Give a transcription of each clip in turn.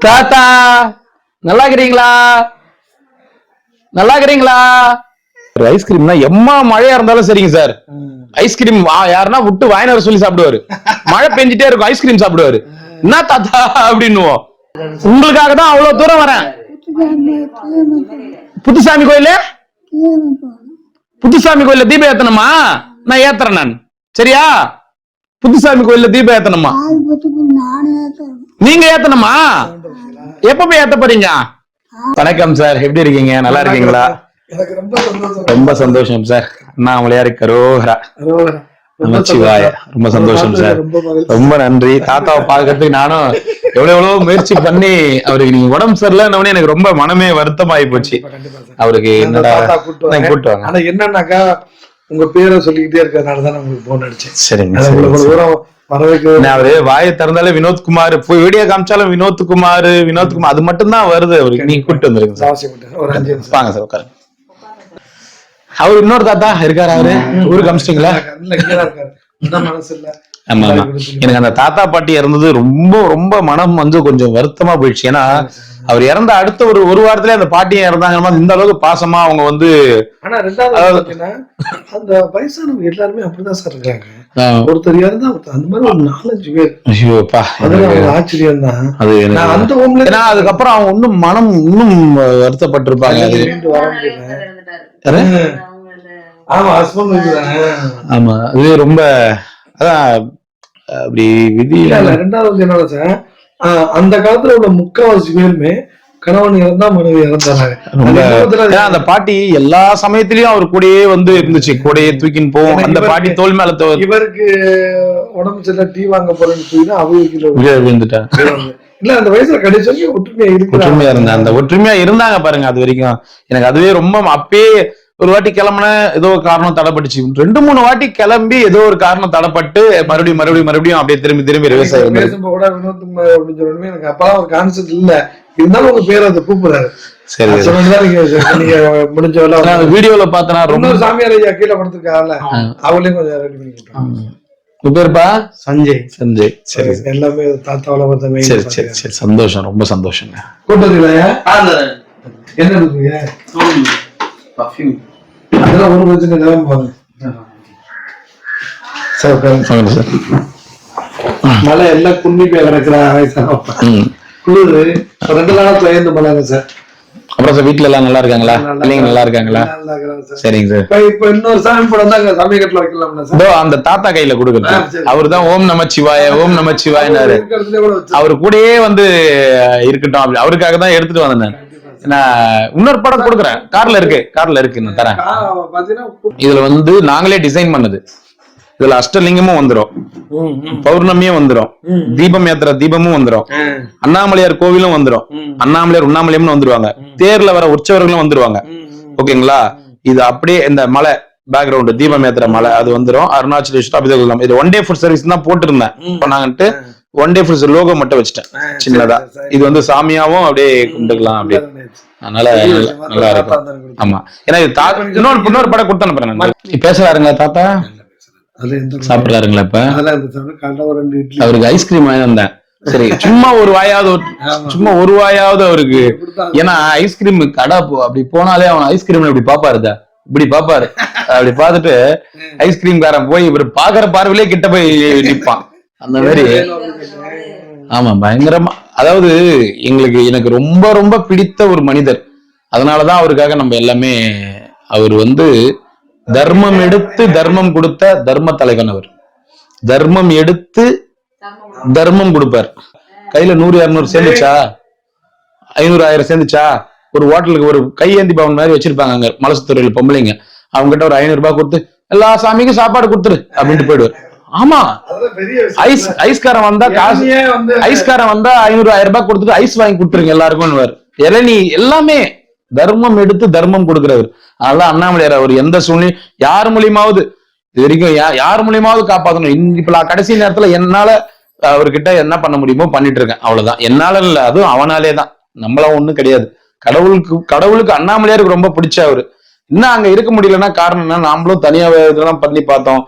தாத்தா நல்லா இருக்கிறீங்களா? நல்லா இருக்கிறீங்களா? ஐஸ்கிரீம்னா எம்மா மழையா இருந்தாலும் சரிங்க சார். ஐஸ்கிரீம் யாருன்னா விட்டு வாங்கினார் சொல்லி சாப்பிடுவாரு. மழை பெஞ்சிட்டே இருக்கும், ஐஸ்கிரீம் சாப்பிடுவாரு. என்ன தாத்தா அப்படின்னுவோம். உங்களுக்காக தான் அவ்வளவு தூரம் வரேன். புத்துசாமி கோயில புத்துசாமி கோயில தீபம் ஏத்தணுமா? நான் ஏத்துறேன் நான். சரியா? புத்துசாமி கோயில தீபம் ஏத்தணுமா? நீங்க ஏத்தணுமா? எப்ப போய் ஏத்த போறீங்க? வணக்கம் சார், எப்படி இருக்கீங்க? நல்லா இருக்கீங்களா? ரொம்ப சந்தோஷம் சார். அண்ணாமலையார் கரோகரா. நமச்சிவாய. ரொம்ப சந்தோஷம் சார், ரொம்ப நன்றி. தாத்தாவை பாக்கிறதுக்கு நானும் எவ்வளவு முயற்சி பண்ணி அவருக்கு நீங்க உடம்பு சரியில்லைன்னு எனக்கு ரொம்ப மனமே வருத்தமாயி போச்சு. அவருக்கு என்னடா கூட்டு வாங்க. ஆனா என்னன்னாக்கா உங்க பேரை சொல்லிக்கிட்டே இருக்கிறதுனாலதான் உங்களுக்கு போன் அடிச்சேன். சரிங்க. அவரு வாயை திறந்தாலே வினோத்குமார், போய் வீடியோ காமிச்சாலும் வினோத்குமார் அது மட்டும் தான் வருது அவருக்கு. நீங்க கூப்பிட்டு வந்துருங்க. வாங்க சார் உட்காருங்க. அவரு இன்னொரு தாத்தா இருக்காரு, அவரு ஊருக்கு அமிச்சிட்டீங்களா? ஆமா ஆமா. எனக்கு அந்த தாத்தா பாட்டி இறந்தது ரொம்ப ரொம்ப மனம் வந்து கொஞ்சம் வருத்தமா போயிடுச்சு. ஏன்னா அவர் இறந்த அடுத்த ஒரு வாரத்திலே அந்த பாட்டியும் இறந்தாங்க. இந்த அளவுக்கு பாசமா அவங்க வந்து. ஆனா ரெண்டாவது அந்த வயசானவங்க எல்லாருமே அப்படிதான் சார் இருக்காங்க. ஒருத்தர் இறந்தா அந்த மாதிரி ஒரு 4-5 பேர். ஐயோப்பா, ஆச்சரியம் தான் அது. அந்த ஹோம்ல அதுக்கப்புறம் அவங்க இன்னும் மனம் இன்னும் வருத்தப்பட்டிருப்பாங்க. ஆமா ஆமா, அது ரொம்ப அதான் அப்படி விதி. ரெண்டாவது என்னோட சார், அந்த காலத்துல உள்ள முக்காவாசி பேருமே கணவன் இறந்தா மனைவி இறந்தாங்க. அந்த பாட்டி எல்லா சமயத்திலயும் அவர் கூடயே வந்து இருந்துச்சு, கூடயே தூக்கின்னு போவோம். அந்த பாட்டி தோல் மேல இவருக்கு உடம்பு சரியில்லை, டீ வாங்க போறேன்னு சொல்லி அவங்க விழுந்துட்டாங்க. இல்ல அந்த வயசுல கடைசி ஒற்றுமையா இருந்தாங்க. அந்த ஒற்றுமையா இருந்தாங்க பாருங்க, அது வரைக்கும் எனக்கு அதுவே ரொம்ப. அப்பயே ஒரு வாட்டி கிளம்புன ஏதோ ஒரு காரணம் தடைப்பட்டுச்சு, 2-3 வாட்டி கிளம்பி ஏதோ ஒரு காரணம் தடைப்பட்டு மறுபடியும் அப்படியே திரும்பி விவசாயம். எனக்கு அப்பதான் ஒரு கான்செப்ட் இல்ல, இருந்தாலும் உங்க பேர் அதை கூப்பிடுறாரு. சரி, நீங்க முடிஞ்ச வீடியோல பார்த்தனா ரொம்ப சாமியார் ஐயா கீழே படுத்திருக்காங்கல்ல, அவங்களையும் கொஞ்சம் ரெடி பண்ணி கொடுத்தாங்க. உங்க பேருப்பா? சஞ்சய். சரி, எல்லாமே தாத்தாவோட. சரி, சந்தோஷம், ரொம்ப சந்தோஷங்க. கூட்டத்துலையா என்ன இருக்குங்க? அதெல்லாம் ஒரு பிரச்சனை இல்லை. சார் மழை எல்லாம் குன்னி போய் கிடக்குற குளிரு 2 நாளா பயந்து மழை சார். அப்புறம் சார் வீட்டுல எல்லாம் நல்லா இருக்காங்களா? பிள்ளைங்க நல்லா இருக்காங்களா? சரிங்க சார். இப்ப இன்னொரு சாமி படம் தான் சமயக்கட்டுல வைக்கலாம்ல. அந்த தாத்தா கையில கொடுக்குறது, அவரு தான் ஓம் நமச்சிவாயனாரு. அவரு கூடயே வந்து இருக்கட்டும் அப்படி, அவருக்காக தான் எடுத்துட்டு வந்தேன். நான் இன்னொரு படம் கொடுக்குறேன், கார்ல இருக்கு நான் தரேன். இதுல வந்து நாங்களே டிசைன் பண்ணது. இதுல அஷ்டலிங்கமும் வந்துரும், பௌர்ணமியும் வந்துரும், தீபம் ஏத்துற தீபமும் வந்துரும், அண்ணாமலையார் கோவிலும் வந்துரும், அண்ணாமலையார் உண்ணாமலையம்னு வந்துருவாங்க, தேர்ல வர உற்சவர்களும் வந்துருவாங்க. ஓகேங்களா? இது அப்படியே இந்த மலை பேக்ரவுண்ட் தீபம் ஏத்துற மலை அது வந்துரும். அருணாச்சலேஸ்வரர் இது 1 டே ஃபுட் சர்வீஸ் தான் போட்டிருந்தேன். நாங்கட்டு 1 டே ஃபுட் லோகோ மட்டும் வச்சுட்டேன் சின்னதா. இது வந்து சாமியாவும் அப்படியே கும்பிட்டுக்கலாம் அப்படியே. அதனால நல்லா இருக்கும். ஆமா, ஏன்னா இன்னொரு படம் கொடுத்து அனுப்புறேன். பேசுறாருங்களா தாத்தா? சாப்பிடுறாருங்களா? இப்ப அவருக்கு ஐஸ்கிரீம் வாங்கி வந்தேன். சரி, சும்மா ஒரு வாயாவது அவருக்கு. ஏன்னா ஐஸ்கிரீம் கடை அப்படி போனாலே அவன் ஐஸ்கிரீம் இப்படி பாப்பாருதா, இப்படி பாப்பாரு. அப்படி பாத்துட்டு ஐஸ்கிரீம் காரன் போய் இவர் பாக்குற பார்வையிலே கிட்ட போய் நிப்பான். அந்த மாதிரி. ஆமா, பயங்கரமா. அதாவது எனக்கு ரொம்ப ரொம்ப பிடித்த ஒரு மனிதர். அதனாலதான் அவருக்காக நம்ம எல்லாமே. அவர் வந்து தர்மம் எடுத்து தர்மம் கொடுத்த தர்ம தலைவன். அவர் தர்மம் எடுத்து தர்மம் கொடுப்பார். கையில 100-200 சேர்ந்துச்சா, 500-1000 சேர்ந்துச்சா, ஒரு ஹோட்டலுக்கு ஒரு கையேந்தி பவன் மாதிரி வச்சிருப்பாங்க அங்க மலசுத்துறையில பொம்பளைங்க. அவங்க கிட்ட ஒரு 500 ரூபாய் கொடுத்து எல்லா சாமிக்கும் சாப்பாடு கொடுத்துரு அப்படின்ட்டு போயிடுவார். ஆமா, ஐஸ்காரன் வந்தா காசு, ஐஸ்காரன் வந்தா 500-1000 ரூபாய் கொடுத்துட்டு ஐஸ் வாங்கி கொடுத்துருங்க எல்லாருக்கும். இளநீ எல்லாமே தர்மம் எடுத்து தர்மம் கொடுக்கிறவர். அதனால அண்ணாமலையார் அவர் எந்த சூழ்நிலை யார் மூலியமாவது இது வரைக்கும் யார் மூலியமாவது காப்பாற்றணும். இப்ப கடைசி நேரத்துல என்னால அவர்கிட்ட என்ன பண்ண முடியுமோ பண்ணிட்டு இருக்கேன், அவ்வளவுதான். என்னால இல்ல, அதுவும் அவனாலே தான், நம்மளா ஒண்ணும் கிடையாது. கடவுளுக்கு அண்ணாமலையாருக்கு ரொம்ப பிடிச்ச அவரு. இன்னும் அங்க இருக்க முடியலன்னா காரணம் என்ன, நாமளும் தனியா இதெல்லாம் பண்ணி பார்த்தோம்,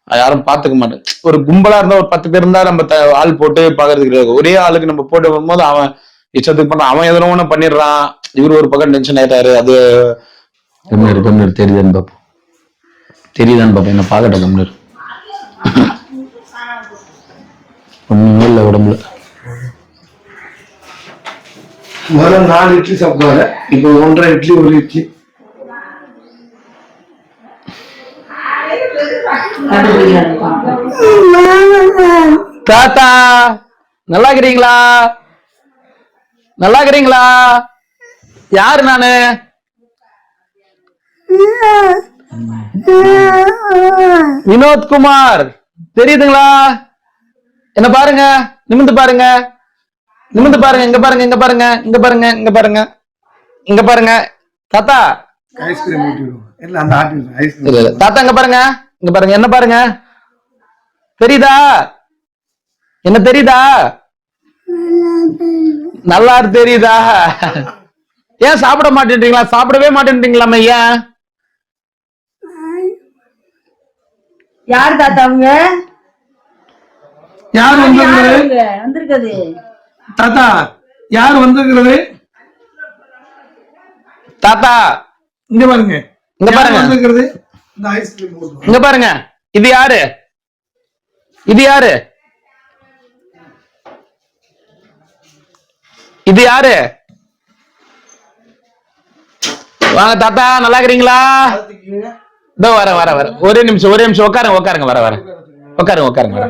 யாரும் பாத்துக்க மாட்டேன். ஒரு கும்பலா இருந்தா ஒரு 10 பேர் இருந்தா நம்ம ஆள் போட்டு பாக்குறது கிடையாது. ஒரே ஆளுக்கு நம்ம போட்டு வரும்போது அவன் இஷ்டத்துக்கு பண்றான். அவன் எதனா ஒண்ணு பண்ணிடுறான். இவரு ஒரு பக்கம் டென்ஷன் ஆயிட்டாரு. அது கம்னு தெரியுதான்னு பாப்போம். தெரியுதான்னு பாப்போம். என்ன பாக்கட்ட கம்னு ஒண்ணுமே இல்லை உடம்புல. முதல்ல 4 இட்லி சாப்பிடுவாரு, இப்போ 1.5 இட்லி 1 இட்லி. தாத்தா நல்லா இருக்கிறீங்களா? நல்லா இருக்கிறீங்களா? யாரு நானு? வினோத்குமார் தெரியுதுங்களா? என்ன பாருங்க, நிமிந்து பாருங்க, நிமிந்து பாருங்க. இங்க பாருங்க, இங்க பாருங்க, இங்க பாருங்க, இங்க பாருங்க, இங்க பாருங்க. தாத்தா ஐஸ்கிரீம் ஊட்டிடுவோம். இல்ல அந்த ஐஸ்கிரீம். தாத்தா இங்க பாருங்க, இங்க பாருங்க. என்ன பாருங்க, தெரியுதா? என்ன தெரியுதா? நல்லா தெரியுதா? ஏன் சாப்பிட மாட்டேன்றீங்களா? சாப்பிடவே மாட்டேன்றீங்களாமே ஏன்? யாரு தாத்தா அவங்க? யார் வந்திருக்கிறது? தாத்தா யார் வந்திருக்கிறது? தாத்தா இங்க பாருங்க, இங்க பாருங்க வந்திருக்கிறது. இந்த ஐஸ்கிரீம் இங்க பாருங்க. இது யாரு? இது யாரு? இது யாரு? வாங்க தாத்தா, நல்லா இருக்கிறீங்களா? இதோ வர வர வர ஒரே நிமிஷம், ஒரே நிமிஷம் உட்காருங்க, உட்காருங்க, வர வர உட்காருங்க, உட்காருங்க வர.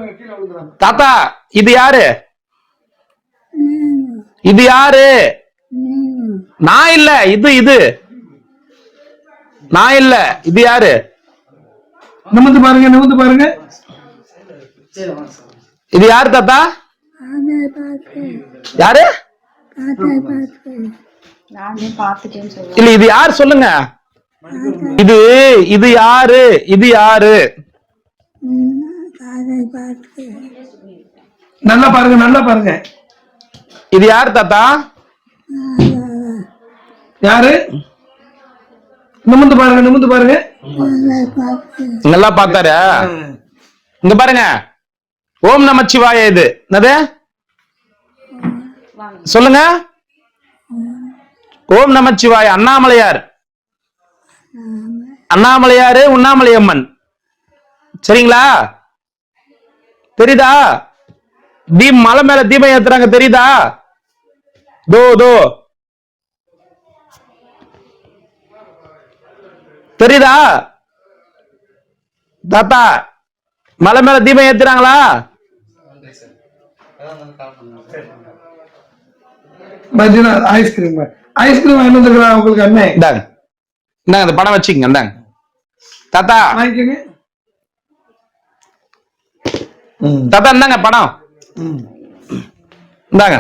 தாத்தா இது யாரு? இது யாரு? நான் இல்ல, இது நான் இல்ல. இது யாரு? நிமிந்து பாருங்க, நிமிந்து பாருங்க. இது யாரு தாத்தா? யாரு? இல்ல இது யாரு சொல்லுங்க. இது இது யாரு? இது யாரு? நல்லா பாருங்க, நல்லா பாருங்க. இது யாரு தாத்தா? யாரு? நிமிந்து பாருங்க, நிமிந்து பாருங்க. நல்லா பார்த்தாரு. இங்க பாருங்க. ஓம் நமச்சிவாய. இது என்னது சொல்லுங்க. ஓம் நமச்சிவாய. அண்ணாமலையார், அண்ணாமலையாரு, உண்ணாமலையம்மன். சரிங்களா? தெரியுதா? மலை மேல தீபம் ஏத்துறாங்க, தெரியுதா? தோ தோ தெரியுதா தாத்தா? மலை மேல தீபம் ஏத்துறாங்களா? ஐஸ்கிரீம் ஐஸ்கிரீம் வாங்கி வந்துருக்கா உங்களுக்கு அண்ணன்? இந்தாங்க, இந்தாங்க அந்த படம் வச்சுக்கங்க. இந்தாங்க தாத்தா, வாங்கிக்கங்க. தாத்தா இந்தாங்க படம். இந்தாங்க,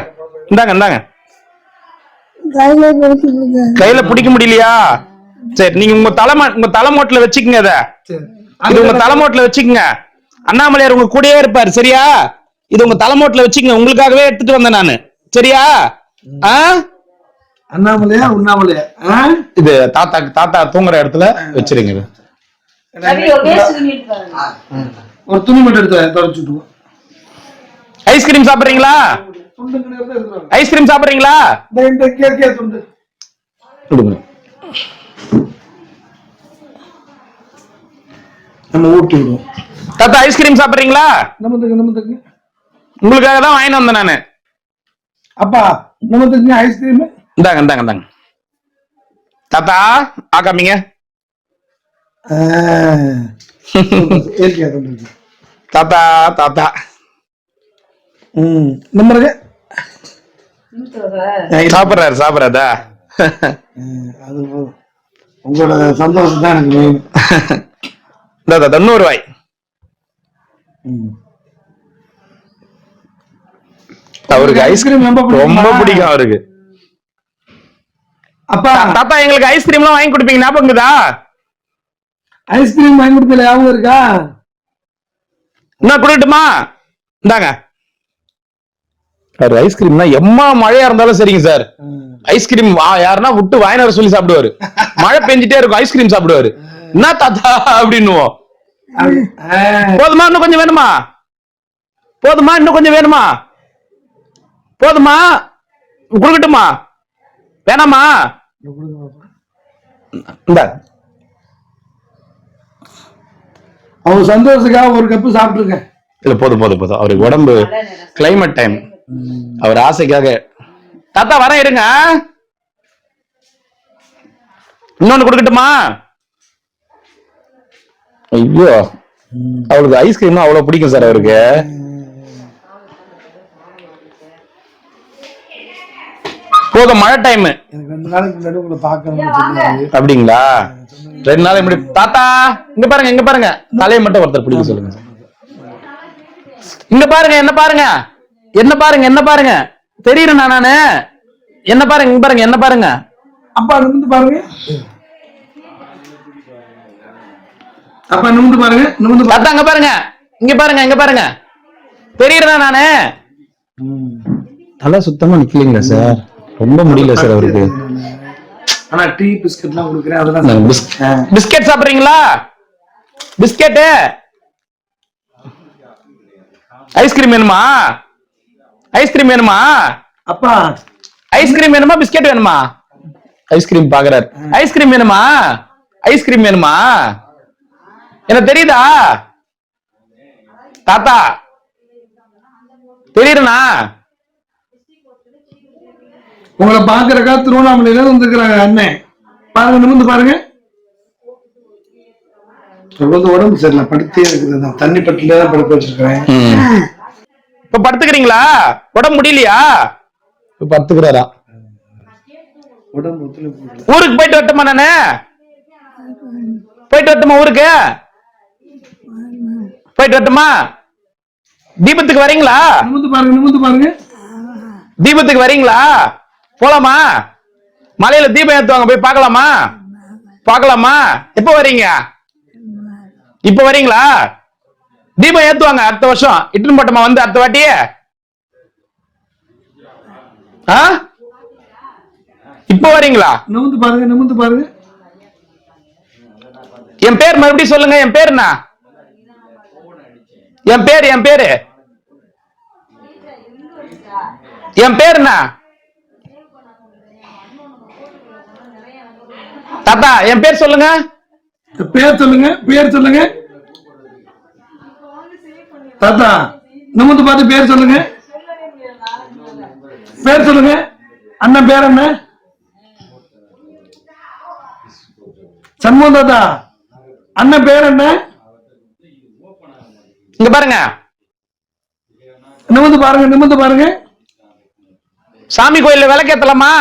இந்தாங்க, இந்தாங்க. கையில பிடிக்க முடியலையா? சரி, நீங்க உங்க தலைமோட்டில வச்சுக்கங்க. இது உங்க தலைமோட்டில வச்சுக்கங்க. அண்ணாமலையார் உங்க கூடயே இருப்பாரு. சரியா? இது உங்க தலைமோட்டில வச்சுக்கங்க. உங்களுக்காகவே எடுத்துட்டு வந்தேன் நானு. சரியா? அண்ணாமலையா உண்ணாமலையா? இது தாத்தா தூங்குற இடத்துல வச்சிருங்க. ஒரு துணி மட்டும் எடுத்து தொடச்சுட்டு. ஐஸ்கிரீம் சாப்பிடுறீங்களா? ஐஸ்கிரீம் சாப்பிடுறீங்களா? நம்ம ஊட்டி விடுவோம். தாத்தா ஐஸ்கிரீம் சாப்பிடுறீங்களா? உங்களுக்காக தான் வாங்கிட்டு வந்தேன் நானு. அப்பா நமக்கு ஐஸ்கிரீம் இந்தாங்க, இந்தாங்க, இந்தாங்க. தாத்தா ஆக்காமீங்க. தாத்தா தாத்தா நம்பருங்க. சாப்பிடுறாரு, சாப்பிடுறாதா? அது உங்களோட சந்தோஷம் தான் எனக்கு மெயின். தாத்தா 100 ரூபாய். அவருக்கு ஐஸ்கிரீம் ரொம்ப பிடிக்கும் அவருக்கு. அப்பா தாத்தா எங்களுக்கு ஐஸ்கிரீம் எல்லாம் வாங்கி கொடுப்பீங்க, ஞாபகம் இருக்குதா? ஐஸ்கிரீம் வாங்கி கொடுத்தல ஞாபகம் இருக்கா? என்ன கொடுக்கட்டுமா? இந்தாங்க. ஐஸ்கிரீம்னா எம்மா மழையா இருந்தாலும் சரிங்க சார். ஐஸ்கிரீம் யாருன்னா விட்டு வாங்கின வர சொல்லி சாப்பிடுவாரு. மழை பெஞ்சிட்டே இருக்கும், ஐஸ்கிரீம் சாப்பிடுவாரு. என்ன தாத்தா அப்படின்னுவோம். போதுமா? இன்னும் கொஞ்சம் வேணுமா? போதுமா? இன்னும் கொஞ்சம் வேணுமா? போதுமா? குடுக்கட்டுமா? வேணாமா? இந்த அவங்க சந்தோஷத்துக்காக ஒரு கப்பு சாப்பிட்டுருக்கேன். இல்ல போதும் போதும் போதும். அவருக்கு உடம்பு கிளைமேட் டைம், அவர் ஆசைக்காக. தாத்தா வரேன் இருங்க. இன்னொன்னு கொடுக்கட்டுமா? ஐயோ, அவளுக்கு ஐஸ்கிரீம் அவ்வளவு பிடிக்கும் சார் அவருக்கு. போதும், மழை டைம். எனக்கு 2 நாளைக்கு முன்னாடி உங்களை பார்க்கணும்னு சொன்னாரு. அப்படிங்களா? 2 நாளைக்கு முன்னாடி. தாத்தா இங்க பாருங்க, இங்க பாருங்க. தலையை மட்டும் ஒருத்தர் பிடிக்க சொல்லுங்க சார். இங்க பாருங்க, என்ன பாருங்க, என்ன பாருங்க, என்ன பாருங்க. தெரியுறேன் நானு. என்ன பாருங்க, இங்க பாருங்க, என்ன பாருங்க. அப்பா நிமிந்து பாருங்க. அப்பா நிமிந்து பாருங்க, நிமிந்து பாருங்க. தாத்தா அங்க பாருங்க, இங்க பாருங்க, இங்க பாருங்க. தெரியுறேன் நானு. தலை சுத்தமா நிக்கலீங்களா சார்? ரொம்ப முடியல சார் அவருக்கு. ஆனா டீ பிஸ்கட்லாம் கொடுக்குறேன், அதெல்லாம் பிஸ்கெட் சாப்பிடுறீங்களா? பிஸ்கெட்டு, ஐஸ்கிரீம் வேணுமா? ஐஸ்கிரீம் வேணுமா? அப்பா ஐஸ்கிரீம் வேணுமா? பிஸ்கெட் வேணுமா? ஐஸ்கிரீம் பாக்குறாரு. ஐஸ்கிரீம் வேணுமா? ஐஸ்கிரீம் வேணுமா? என்ன தெரியுதா தாத்தா? தெரியுறா? உங்களை பாக்குறக்கா திருவண்ணாமலையில வந்துருக்கிறாங்க அண்ணன். பாருங்க, நிமிந்து பாருங்க. உடம்பு சரியில்லை, படுத்தே இருக்குது. தண்ணி பட்டில தான் படுக்க வச்சிருக்கிறேன். இப்ப படுத்துக்கிறீங்களா? உடம்பு முடியலையா? இப்ப படுத்துக்கிறாரா? உடம்பு ஊருக்கு போயிட்டு வரட்டுமா? நானு போயிட்டு வரட்டுமா? ஊருக்கு போயிட்டு வரட்டுமா? தீபத்துக்கு வரீங்களா? நிமிந்து பாருங்க, நிமிந்து பாருங்க. தீபத்துக்கு வரீங்களா? போலாமா? மலையில தீபம் ஏத்துவாங்க, போய் பார்க்கலாமா? பார்க்கலாமா? எப்ப வரீங்க? இப்ப வரீங்களா? தீபம் ஏத்துவாங்க அடுத்த வருஷம். இட்டுன்னு போட்டோமா வந்து அடுத்த வாட்டி? இப்ப வரீங்களா? நிமிந்து பாருங்க, நிமிந்து பாருங்க. என் பேர் மறுபடியும் சொல்லுங்க. என் பேர் என்ன? என் பேரு என் பேரு என் பேர் என்ன தாத்தா? என் பேர் சொல்லுங்க. பேர் சொல்லுங்க, பேர் சொல்லுங்க. தாத்தா நிமிந்து பார்த்து பேர் சொல்லுங்க. பேர் சொல்லுங்க. அண்ணன் பேர் என்ன? சண்முகம் தாத்தா, அண்ணன் பேர் என்ன? இங்க பாருங்க, நிமிந்து பாருங்க, நிமிந்து பாருங்க. சாமி கோயில்ல விளக்கேத்தலாமா?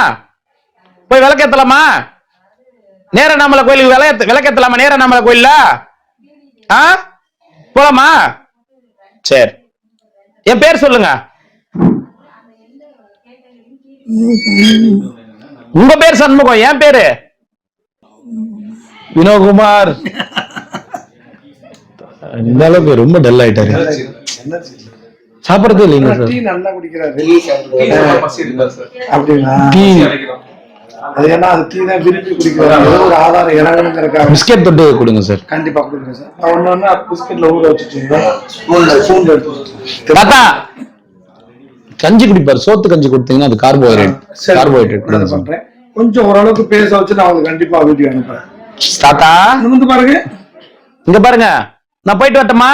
போய் விளக்கேத்தலாமா? நேர நாமல கோயிலுக்கு விளக்கேத்தலாமா? நேர நாமல கோயில்ல போலாமா? சரி, என் பேர் சொல்லுங்க. உங்க பேர் சண்முகம், என் பேரு வினோகுமார். இந்த அளவுக்கு ரொம்ப டல் ஆயிட்டாரு. சாப்பிடறதே இல்லைங்க சார். டீ நல்லா குடிக்கிறாரு. அப்படிங்களா? அது ஏன்னா அது டீ தான் விரும்பி குடிக்கிறாரு. ஏதோ ஒரு ஆதாரம் இறங்கணுங்கிறக்காக பிஸ்கெட் தொட்டு கொடுங்க சார். கண்டிப்பா கொடுக்குறேன் சார். ஒன்னு பிஸ்கெட்ல ஊற வச்சுட்டீங்க. ஸ்பூன்ல எடுத்து தாத்தா கஞ்சி குடிப்பாரு. சோத்து கஞ்சி கொடுத்தீங்கன்னா அது கார்போஹைட்ரேட் பண்றேன். கொஞ்சம் ஓரளவுக்கு பேச வச்சு நான் உங்களுக்கு கண்டிப்பா வீடியோ அனுப்புறேன். தாத்தா நிமிந்து பாருங்க, இங்க பாருங்க. நான் போயிட்டு வரட்டுமா?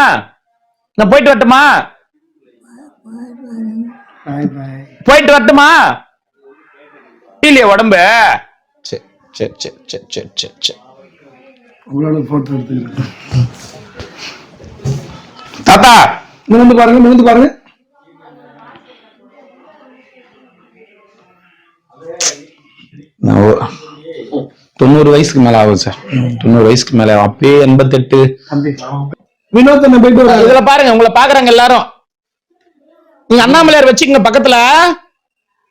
நான் போயிட்டு வரட்டுமா? போயிட்டு வரட்டுமா? இல்லையா உடம்பு? சரி சரி சரி சரி சரி சரி சரி. உங்களோட போட்டோ எடுத்துக்கிறேன். தாத்தா நிமிந்து பாருங்க, நிமிந்து பாருங்க. நான் 90 வயசுக்கு மேல ஆகும் சார். 90 வயசுக்கு மேல. அப்பயே 88. வினோத் போயிட்டு வர. இதுல பாருங்க, உங்களை பாக்குறாங்க எல்லாரும். நீங்க அண்ணாமலையார் வச்சுக்கங்க பக்கத்துல.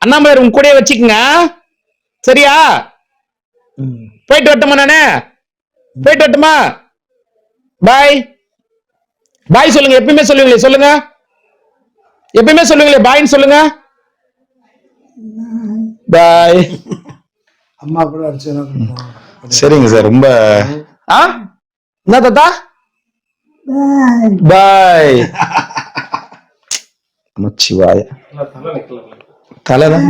அண்ணாமலையார் உங்க கூடயே வச்சுக்கங்க, சரியா? போயிட்டு வரட்டுமா? நானு போயிட்டு வரட்டுமா? பாய் பாய் சொல்லுங்க. எப்பயுமே சொல்லுவீங்களே, சொல்லுங்க. எப்பயுமே சொல்லுவீங்களே பாய்ன்னு சொல்லுங்க. பாய். அம்மா கூட அடிச்சு. சரிங்க சார். ரொம்ப என்ன தாத்தா? பாய். நமச்சிவாய. தலைதான்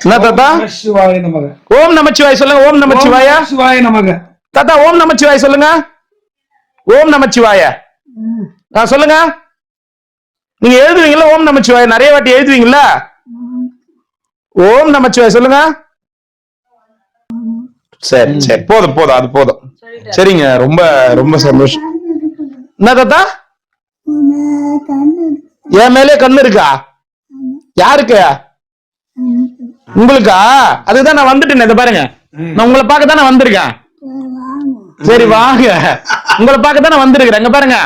என்ன தாத்தா? சிவாய நமக. ஓம் நமச்சிவாய சொல்லுங்க. ஓம் நமச்சிவாய. சிவாய நமக. தாத்தா ஓம் நமச்சிவாய சொல்லுங்க. ஓம் நமச்சிவாய சொல்லுங்க. நீங்க எழுதுவீங்களா? ஓம் நமச்சிவாய நிறைய வாட்டி எழுதுவீங்களா? ஓம் நமச்சிவாய சொல்லுங்க. சரி சரி, போதும் போதும், அது போதும். சரிங்க, ரொம்ப ரொம்ப சந்தோஷம். என்ன தாத்தா? என் மேலே கண்ணு இருக்கா? யாருக்கு? உங்களுக்கா? அதுதான் நான் வந்துட்டேன். இதை பாருங்க, நான் உங்களை பார்க்க தானே வந்திருக்கேன். சரி வாங்க, உங்களை பார்க்க தானே வந்திருக்கிறேன். இங்க பாருங்க,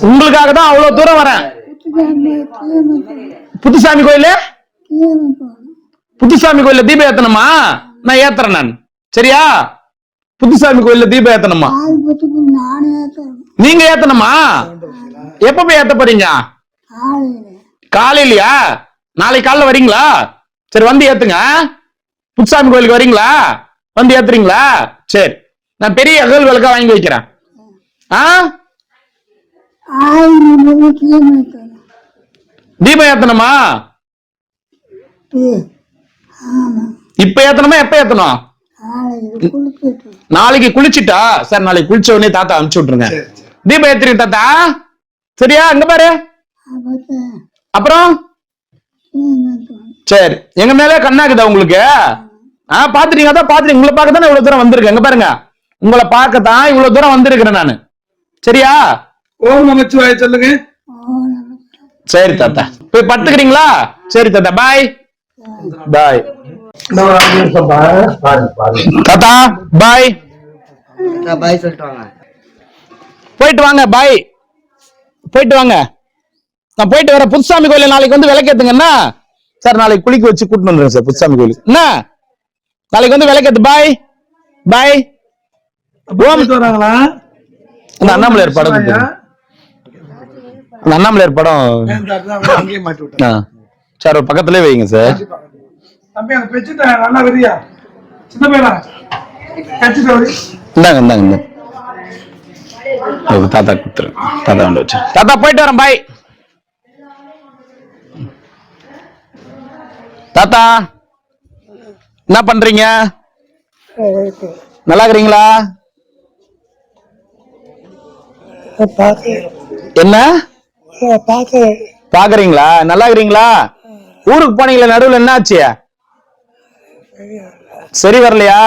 உங்களுக்காக தான் அவ்வளவு தூரம் வரேன். புத்துசாமி கோயில, புத்துசாமி கோயில தீபம் ஏத்தணுமா? நான் ஏத்துறேன் நான். சரியா? புத்துசாமி கோயில தீபம் ஏத்தணுமா? நீங்க ஏத்தணுமா? எப்ப போய் ஏத்த போறீங்க? காலையிலயா? நாளைக்கு காலைல வரீங்களா? சரி வந்து ஏத்துங்க. புத்துசாமி கோயிலுக்கு வரீங்களா? வந்து ஏத்துறீங்களா? சரி, நான் பெரிய அகல் விளக்கா வாங்கி வைக்கிறேன். தீபம் ஏத்தணுமா? இப்ப ஏத்தணுமா? எப்ப ஏத்தணும்? நாளைக்கு குளிச்சுட்டா? சார் நாளைக்கு குளிச்ச உடனே தாத்தா அனுப்பிச்சு விட்டுருங்க. தீபம் ஏத்துறீங்க தாத்தா? சரியா? அங்க பாரு. அப்புறம் சரி, எங்க மேல கண்ணாக்குதா உங்களுக்கு? பாத்துட்டீங்க? அதான் பாத்துட்டீங்க. உங்களை பார்க்க தானே இவ்வளவு தூரம் வந்திருக்கேன். எங்க பாருங்க, உங்களை பார்க்கத்தான் இவ்வளவு தூரம் வந்திருக்கிறேன் நானு. சரியா? ஓம் நமச்சிவாய சொல்லுங்க. சரி தாத்தா, போய் படுத்துக்கிறீங்களா? சரி தாத்தா, பாய் பாய். தாத்தா பாய். பாய் சொல்லிட்டு வாங்க. போயிட்டு வாங்க. பாய், போயிட்டு வாங்க. நான் போயிட்டு வரேன். புதுசாமி கோயில நாளைக்கு வந்து விளக்கேத்துங்கன்னா சார். நாளைக்கு குளிக்க வச்சு கூட்டிட்டு வந்துடுறேன் சார் புதுசாமி கோயிலுக்கு. என்ன நாளைக்கு வந்து விளக்கேத்து. பாய் பாய். வராங்களா? அந்த அண்ணாமலையார் படம், அந்த அண்ணாமலையார் படம் அங்கேயே மாட்டி விட்டேன் சார். ஒரு பக்கத்துலயே வைங்க சார். தம்பி அந்த பெட்ஷீட் நல்லா வெறியா சின்ன பையனா கட்சிட்டு வரி. இந்தாங்க இந்தாங்க இந்தாங்க. தாத்தா கொடுத்துரு. தாத்தா வந்து வச்சு. தாத்தா போயிட்டு வரேன். பாய் தாத்தா. என்ன பண்றீங்க? நல்லா இருக்கிறீங்களா? என்ன பாக்குறீங்களா? நல்லா இருக்கிறீங்களா? ஊருக்கு போனீங்களா? நடுவுல என்ன ஆச்சு? சரி வரலையா?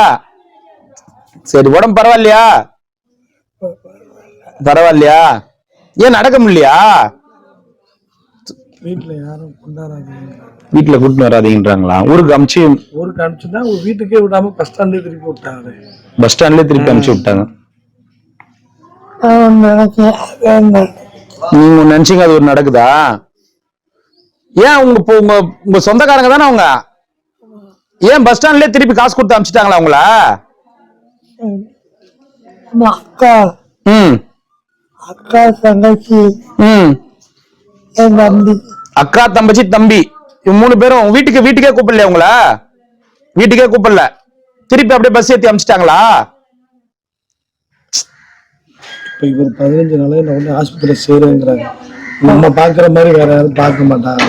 சரி, உடம்பு பரவாயில்லையா? பரவாயில்லையா? ஏன் நடக்க முடியலையா? வீட்டுல யாரும் கொண்டாடாதீங்க. வீட்டுல கூட்டிட்டு வராதீங்கன்றாங்களா? ஊருக்கு அனுப்பிச்சுன்னா வீட்டுக்கே விடாம பஸ் ஸ்டாண்ட்லயே திருப்பி விட்டாங்க. பஸ் ஸ்டாண்ட்லயே திருப்பி அனுப்பிச்சு விட்டாங்க. நீங்க நினைச்சீங்க அது ஒரு நடக்குதா? ஏன் உங்க உங்க சொந்தக்காரங்க தானே அவங்க? ஏன் பஸ் ஸ்டாண்ட்லயே திருப்பி காசு கொடுத்து அனுப்பிச்சிட்டாங்களா உங்கள? அக்கா, அக்கா தங்கச்சி, தம்பி, அக்கா தம்பச்சி தம்பி, மூணு பேரும் வீட்டுக்கே கூப்பிடல உங்கள? வீட்டுக்கே கூப்பிடல, திருப்பி அப்படியே பஸ் ஏத்தி அனுப்பிச்சிட்டாங்களா? இப்ப இவர் 15 நாளே என்ன வந்து ஆஸ்பத்திரியில சேருங்கிறாங்க. நம்ம பாக்குற மாதிரி வேற யாரும் பார்க்க மாட்டாங்க.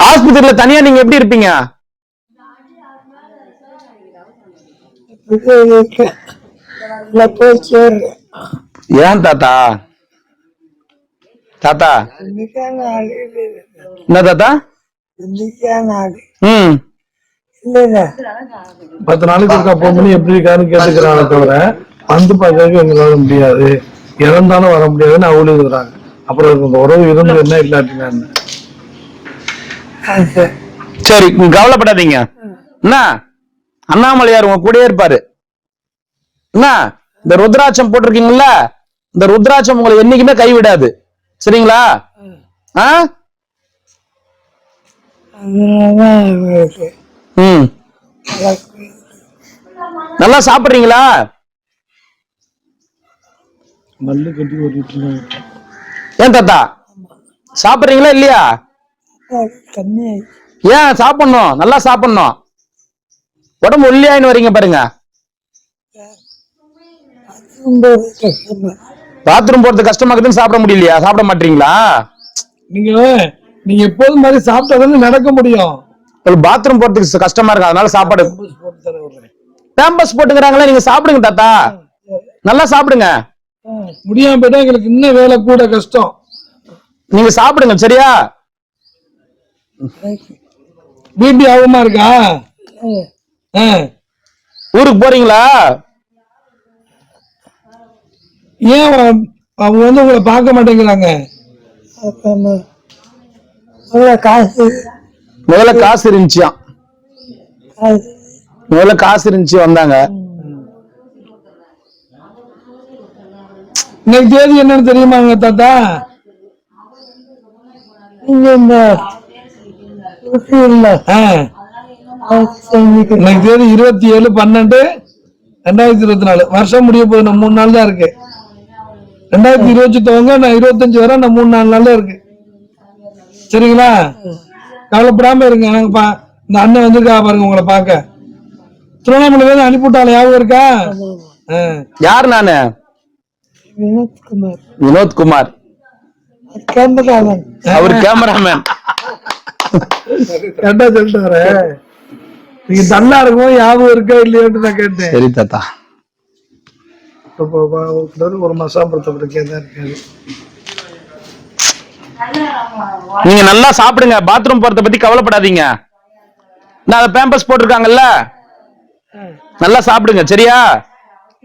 ஆஸ்பத்திரியில தனியா நீங்க எப்படி இருப்பீங்க? ஏன் தாத்தா? தாத்தா என்ன தாத்தா? 10 நாளுக்கு ஒருக்கா போன் பண்ணி எப்படி இருக்காருன்னு கேட்டுக்கிறாங்க தவிர வந்து பார்க்கறதுக்கு எங்களால முடியாது, இறந்தாலும் வர முடியாதுன்னு அவங்களே இருக்கிறாங்க. அப்புறம் இந்த உறவு இருந்து என்ன இல்லாட்டினா சரி, கவலைப்படாதீங்க. என்ன அண்ணாமலையார் உங்க கூடயே இருப்பாரு. என்ன இந்த ருத்ராட்சம் போட்டிருக்கீங்கல்ல, இந்த ருத்ராட்சம் உங்களை என்னைக்குமே கைவிடாது. சரிங்களா? நல்லா சாப்பிடுறீங்களா? மல்லு கட்டி ஓட்டிட்டு ஏன் தாத்தா சாப்பிடுறீங்களா இல்லையா? ஏன் சாப்பிடணும், நல்லா சாப்பிடணும். உடம்பு ஒல்லியாயின்னு வரீங்க பாருங்க. பாத்ரூம் போறது கஷ்டமா இருக்குதுன்னு சாப்பிட முடியலையா? சாப்பிட மாட்டீங்களா? நீங்க நீங்க எப்போதும் மாதிரி சாப்பிட்டதானே நடக்க முடியும். பாத்ரூம் போறதுக்கு கஷ்டமா இருக்கு, அதனால சாப்பாடு பேம்பஸ் போட்டுக்கிறாங்களே, நீங்க சாப்பிடுங்க தாத்தா, நல்லா சாப்பிடுங்க. முடியாம போயிட்டா எங்களுக்கு இன்னும் வேலை கூட கஷ்டம். நீங்க சாப்பிடுங்க சரியா? பிபி ஆகமா இருக்கா? ஊருக்கு போறீங்களா? ஏன் அவங்க வந்து உங்களை பார்க்க மாட்டேங்கிறாங்க? முதல்ல காசு இருந்துச்சியாம், முதல்ல காசு இருந்துச்சு வந்தாங்க. இன்னைக்கு தேதி என்னன்னு தெரியுமாங்க தாத்தா? இன்னைக்கு தேதி 27/12/2024. வருஷம் முடிய போகுது, நம்ம 3 நாள் தான் இருக்கு. 2020 துவங்க நான் 25 வரை நான் 3-4 நாள் தான் இருக்கு. சரிங்களா? கவலைப்படாம இருங்க. நாங்க இந்த அண்ணன் வந்திருக்கா பாருங்க உங்களை பார்க்க. திருவண்ணாமலை அனுப்பிவிட்டால ஞாபகம் இருக்கா? யார் நானு? வினோத்குமார். அவர் கேமராமேன். கேட்டா சொல்லிட்டாரு. நீங்க நல்லா இருக்கும், ஞாபகம் இருக்கா இல்லையோன்னு நான் கேட்டேன். சரி தாத்தா. ஒரு மசாபுரத்தை இருக்காரு. நீங்க நல்லா சாப்பிடுங்க, பாத்ரூம் போறத பத்தி கவலைப்படாதீங்க. நான் பேம்பஸ் போட்டிருக்காங்கல்ல, நல்லா சாப்பிடுங்க சரியா?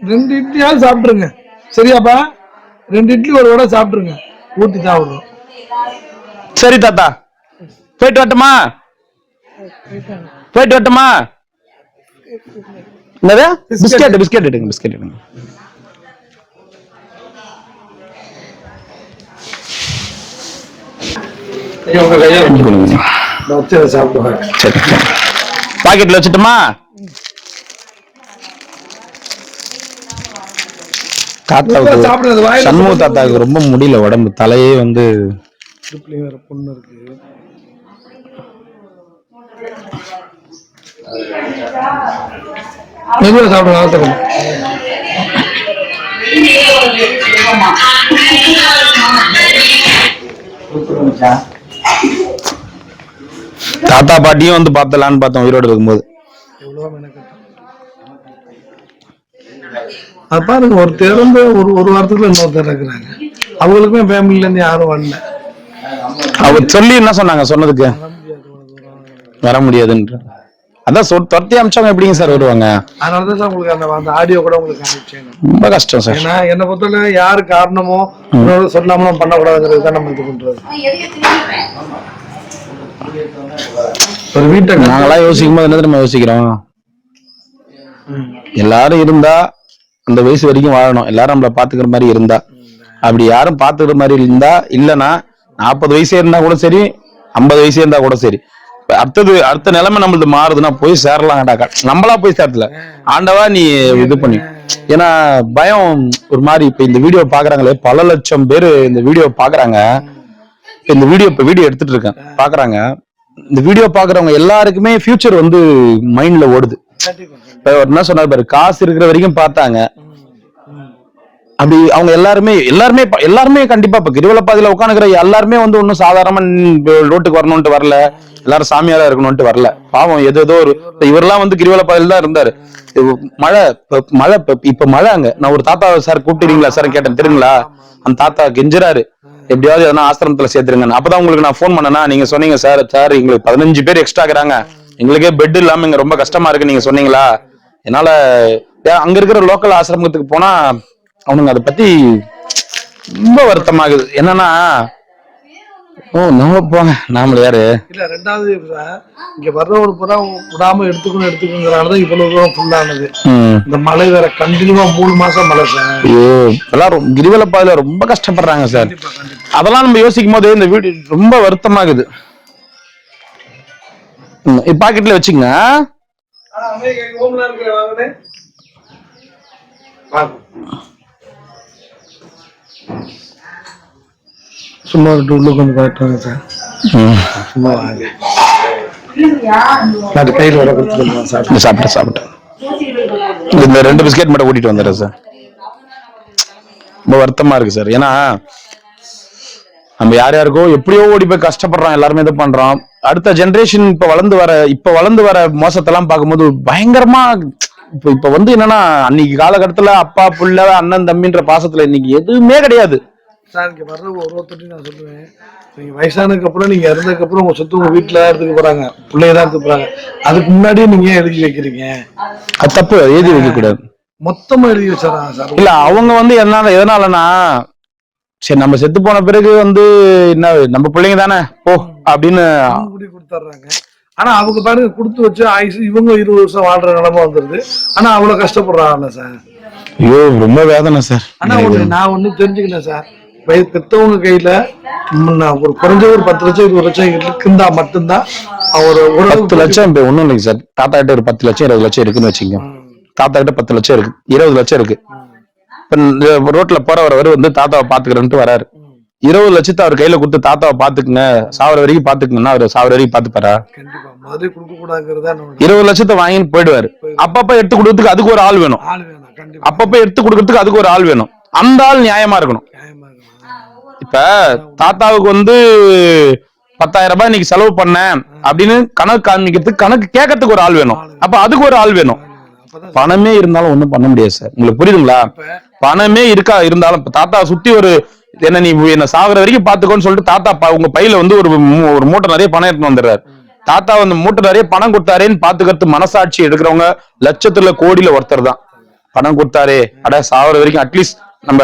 2 இட்லியாவது சாப்பிட்டுருங்க சரியாப்பா? 2 இட்லி ஒரு வடை சாப்பிட்டுருங்க, ஊட்டி சாப்பிடுறோம். சரி தாத்தா, போயிட்டு வரட்டுமா? போயிட்டு வரட்டுமா? என்னது? பிஸ்கெட் பிஸ்கெட் எடுங்க, பிஸ்கெட் எடுங்க. பாக்கெட்ல வச்சுட்டுமா? தாத்தாவுக்கு, சண்முக தாத்தாவுக்கு ரொம்ப முடியல உடம்பு, தலையே வந்து பொண்ணு இருக்கு. மெதுவா சாப்பிடுங்க. தாத்தா பாட்டியும் வந்து பார்த்தலான்னு பார்த்தோம் உயிரோடு இருக்கும்போது. அது பாருங்க, ஒருத்தர் வந்து ஒரு வாரத்துக்குள்ள இன்னொருத்தர் இருக்கிறாங்க. அவங்களுக்குமே ஃபேமிலில இருந்து யாரும் வரல. அவர் சொல்லி என்ன சொன்னாங்க? சொன்னதுக்கு வர முடியாதுன்ற அதான் துரத்தி அமிச்சாங்க. எப்படிங்க சார் வருவாங்க? அதனாலதான் சார் உங்களுக்கு அந்த ஆடியோ கூட உங்களுக்கு அனுப்பிச்சேன். ரொம்ப கஷ்டம் சார். ஏன்னா என்னை பொறுத்தவரை யாரு காரணமோ சொல்லாம பண்ணக்கூடாதுங்கிறது தான் நம்ம இது பண்றது. ஒரு வீட்டை நாங்களாம் யோசிக்கும் போது என்ன நம்ம யோசிக்கிறோம், எல்லாரும் இருந்தா அந்த வயசு வரைக்கும் வாழணும், எல்லாரும் நம்மள பாத்துக்கிற மாதிரி இருந்தா. அப்படி யாரும் பாத்துக்கிற மாதிரி இருந்தா, இல்லைன்னா 40 வயசே இருந்தா கூட சரி, 50 வயசே இருந்தா கூட சரி, அடுத்த நிலைமை நம்மளுக்கு மாறுதுன்னா போய் சேரலாம்டா. நம்மளா போய் சேரல, ஆண்டவா நீ இது பண்ணி. ஏன்னா பயம் ஒரு மாதிரி. இப்ப இந்த வீடியோ பாக்குறாங்களே, பல லட்சம் பேரு இந்த வீடியோ பாக்குறாங்க. இந்த வீடியோ எடுத்துட்டு இருக்கேன், பாக்குறாங்க. இந்த வீடியோ பாக்குறவங்க எல்லாருக்குமே ஃபியூச்சர் வந்து மைண்ட்ல ஓடுது. இப்ப என்ன சொன்னாரு பாரு, காசு இருக்கிற வரைக்கும் பார்த்தாங்க. அப்படி அவங்க எல்லாருமே கண்டிப்பா இப்ப கிரிவலப்பாதையில உட்காந்துக்கிற எல்லாருமே வந்து ஒன்னும் சாதாரணமா ரோட்டுக்கு வரணும்ட்டு வரல, எல்லாரும் சாமியாரா இருக்கணும்ட்டு வரல. பாவம் ஏதோ ஒரு இவரெல்லாம் வந்து கிரிவலப்பாதையில தான் இருந்தாரு. மழை இப்ப மழை அங்க. நான் ஒரு தாத்தா சார் கூப்பிட்டுறீங்களா சார் கேட்டேன், தெரியுங்களா? அந்த தாத்தா கெஞ்சுறாரு, எப்படியாவது எதனா ஆசிரமத்துல சேர்த்துருங்க. அப்பதான் உங்களுக்கு நான் போன் பண்ணனா, நீங்க சொன்னீங்க சார் எங்களுக்கு 15 பேர் எக்ஸ்ட்ரா இருக்கிறாங்க, எங்களுக்கே பெட் இல்லாம இங்க ரொம்ப கஷ்டமா இருக்கு, நீங்க சொன்னீங்களா? என்னால அங்க இருக்கிற லோக்கல் ஆசிரமத்துக்கு போனா அவனுங்க அதை பத்தி ரொம்ப வருத்தமாகுது. என்னன்னா நம்ம போங்க, நாமள யாரு இல்ல. ரெண்டாவது இங்க வர்றவங்க பூரா விடாம எடுத்துக்கணுங்கிறனாலதான் இவ்வளவு தூரம் ஃபுல்லானது. இந்த மழை வேற கண்டினியூவா 3 மாசம் மழை சார். எல்லாரும் கிரிவலப்பாதையில ரொம்ப கஷ்டப்படுறாங்க சார். அதெல்லாம் நம்ம யோசிக்கும் போது இந்த வீடு ரொம்ப வருத்தமாகுது. பாக்கெட்ல வச்சுங்க. சும்மா கொஞ்சம் காட்டுவாங்க சார். சும்மா வாங்க, கையில் வர கொடுத்துருங்க. சாப்பிட்டு இந்த 2 பிஸ்கெட் மட்டும் கூட்டிட்டு வந்துடுறேன் சார். ரொம்ப வருத்தமா இருக்கு சார். ஏன்னா நம்ம யார் யாருக்கோ எப்படியோ ஓடி போய் கஷ்டப்படுறோம், எல்லாருமே இது பண்றோம். அடுத்த ஜெனரேஷன் இப்ப வளர்ந்து வர மோசத்தெல்லாம் பார்க்கும்போது பயங்கரமா இப்ப வந்து என்னன்னா, அன்னைக்கு காலகட்டத்துல அப்பா புள்ள அண்ணன் தம்பின்ற பாசத்துல இன்னைக்கு எதுவுமே கிடையாது சார். இங்க வர்ற ஒருத்தரையும் நான் சொல்லுவேன், நீங்க வயசானதுக்கு அப்புறம் நீங்க இறந்ததுக்கு அப்புறம் உங்க சொத்து உங்க வீட்டுல தான் எடுத்துக்க போறாங்க, பிள்ளையதான் எடுத்துக்க போறாங்க. அதுக்கு முன்னாடியே நீங்க ஏன் எழுதி வைக்கிறீங்க? அது தப்பு, எழுதி வைக்க கூடாது. மொத்தமா எழுதி வச்சாராங்க சார். இல்ல அவங்க வந்து எதனாலனா, சரி நம்ம செத்து போன பிறகு வந்து என்ன நம்ம பிள்ளைங்க தானே போ அப்படின்னு கொடுத்துட்றாங்க. ஆனா அவங்க பாருங்க கொடுத்து வச்சு ஆயுசு இவங்க 20 வருஷம் வாழ்ற நிலைமை வந்துருது. ஆனா அவ்வளவு கஷ்டப்படுறாங்கல்ல சார். ஐயோ ரொம்ப வேதனை சார். ஆனா நான் ஒண்ணு தெரிஞ்சுக்கிட்டேன் சார், பெத்தவங்க கையில ஒரு குறைஞ்ச ஒரு 10 லட்சம் 20 லட்சம் இருக்குந்தா மட்டும்தான் அவர் 10 லட்சம் இப்ப ஒண்ணும் இல்லைங்க சார். தாத்தா கிட்ட ஒரு 10 லட்சம் 20 லட்சம் இருக்குன்னு வச்சுக்கோங்க. தாத்தா கிட்ட 10 லட்சம் இருக்கு, 20 லட்சம் இருக்கு. இப்ப ரோட்ல போறவர் வந்து தாத்தாவை பாத்துக்கிறேன்ட்டு வராரு. 20 லட்சத்தை அவர் கையில கொடுத்து தாத்தாவை பாத்துக்குங்க, சாவர வரைக்கும் பாத்துக்குங்கன்னா அவர் சாவர வரைக்கும் பாத்துப்பாரா? 20 லட்சத்தை வாங்கின்னு போயிடுவாரு. அப்பப்ப எடுத்து கொடுக்கறதுக்கு அதுக்கு ஒரு ஆள் வேணும். அப்பப்ப எடுத்து கொடுக்கறதுக்கு அதுக்கு ஒரு ஆள் வேணும். அந்த ஆள் நியாயமா இருக்கணும். இப்ப தாத்தாவுக்கு வந்து 10,000 ரூபாய் இன்னைக்கு செலவு பண்ணேன் அப்படின்னு கணக்கு காமிக்கிறதுக்கு கணக்கு கேட்கறதுக்கு ஒரு ஆள் வேணும். அப்ப அதுக்கு ஒரு ஆள் வேணும். பணமே இருந்தாலும் ஒண்ணும் பண்ண முடியாது சார். உங்களுக்கு புரியுதுங்களா? பணமே இருந்தாலும் தாத்தா சுத்தி ஒரு என்ன நீ என்ன சாகுற வரைக்கும் பாத்துக்கோன்னு சொல்லிட்டு தாத்தா உங்க பையில வந்து ஒரு மூட்டை நிறைய பணம் எடுத்துன்னு வந்துடுறாரு. தாத்தா வந்து மூட்டை நிறைய பணம் கொடுத்தாரேன்னு பாத்துக்கிறது மனசாட்சி எடுக்கிறவங்க லட்சத்துல கோடியில ஒருத்தர் தான். பணம் கொடுத்தாரே அட சாகுற வரைக்கும் அட்லீஸ்ட் நம்ம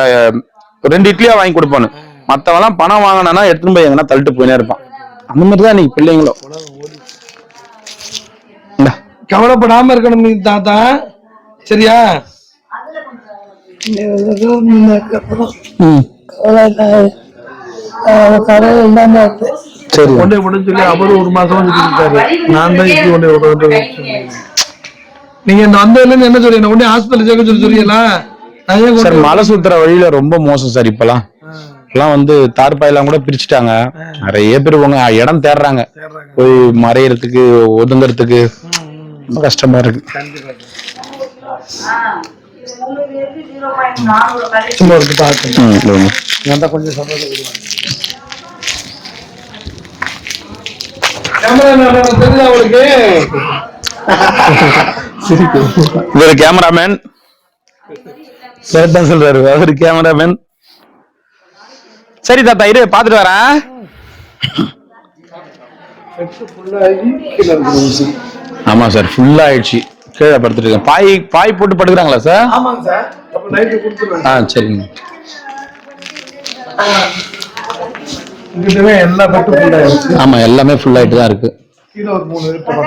2 இட்லியா வாங்கி கொடுப்போன்னு. மத்தவெல்லாம் பணம் வாங்கினா எடுத்துன்னு போய் எங்கன்னா தள்ளிட்டு போயினே இருப்பான். அந்த மாதிரிதான் நீங்க பிள்ளைங்களும் கவலைப்படாம இருக்கணும் தாத்தா, சரியா? சரி கொண்டே போட்டு சொல்லி அவரு ஒரு மாசம் சொல்லிட்டாரு. நான் தான் இப்படி கொண்டே நீங்க வந்ததுல இருந்து என்ன சொல்றீங்க? உடனே ஹாஸ்பிட்டல் சேர்க்க சொல்றீங்களா? சார் மலை சுத்துற வழியில ரொம்ப மோசம் சார். இப்பெல்லாம் வந்து தார்பாயெல்லாம் கூட பிரிச்சுட்டாங்க. நிறைய பேர் உங்க இடம் தேடுறாங்க, போய் மறையறதுக்கு ஒதுங்கறதுக்கு ரொம்ப கஷ்டமா இருக்கு. கொஞ்சம் இவர் கேமராமேன் சொல்றாரு, அவரு கேமராமேன். சரி தாத்தா இரு பாத்துட்டு வரேன். ஆமா சார் ஃபுல்லா ஆயிடுச்சு. கீழே படுத்துட்டு இருக்கேன். பாய் போட்டு படுக்கிறாங்களா சார்? ஆமாங்க சார். அப்ப நைட் கொடுத்துறேன். சரிங்க. எல்லா பட்டும் ஃபுல் ஆயிடுச்சு. ஆமா எல்லாமே ஃபுல் ஆயிட்டு தான் இருக்கு. கீழ ஒரு 3 பேர்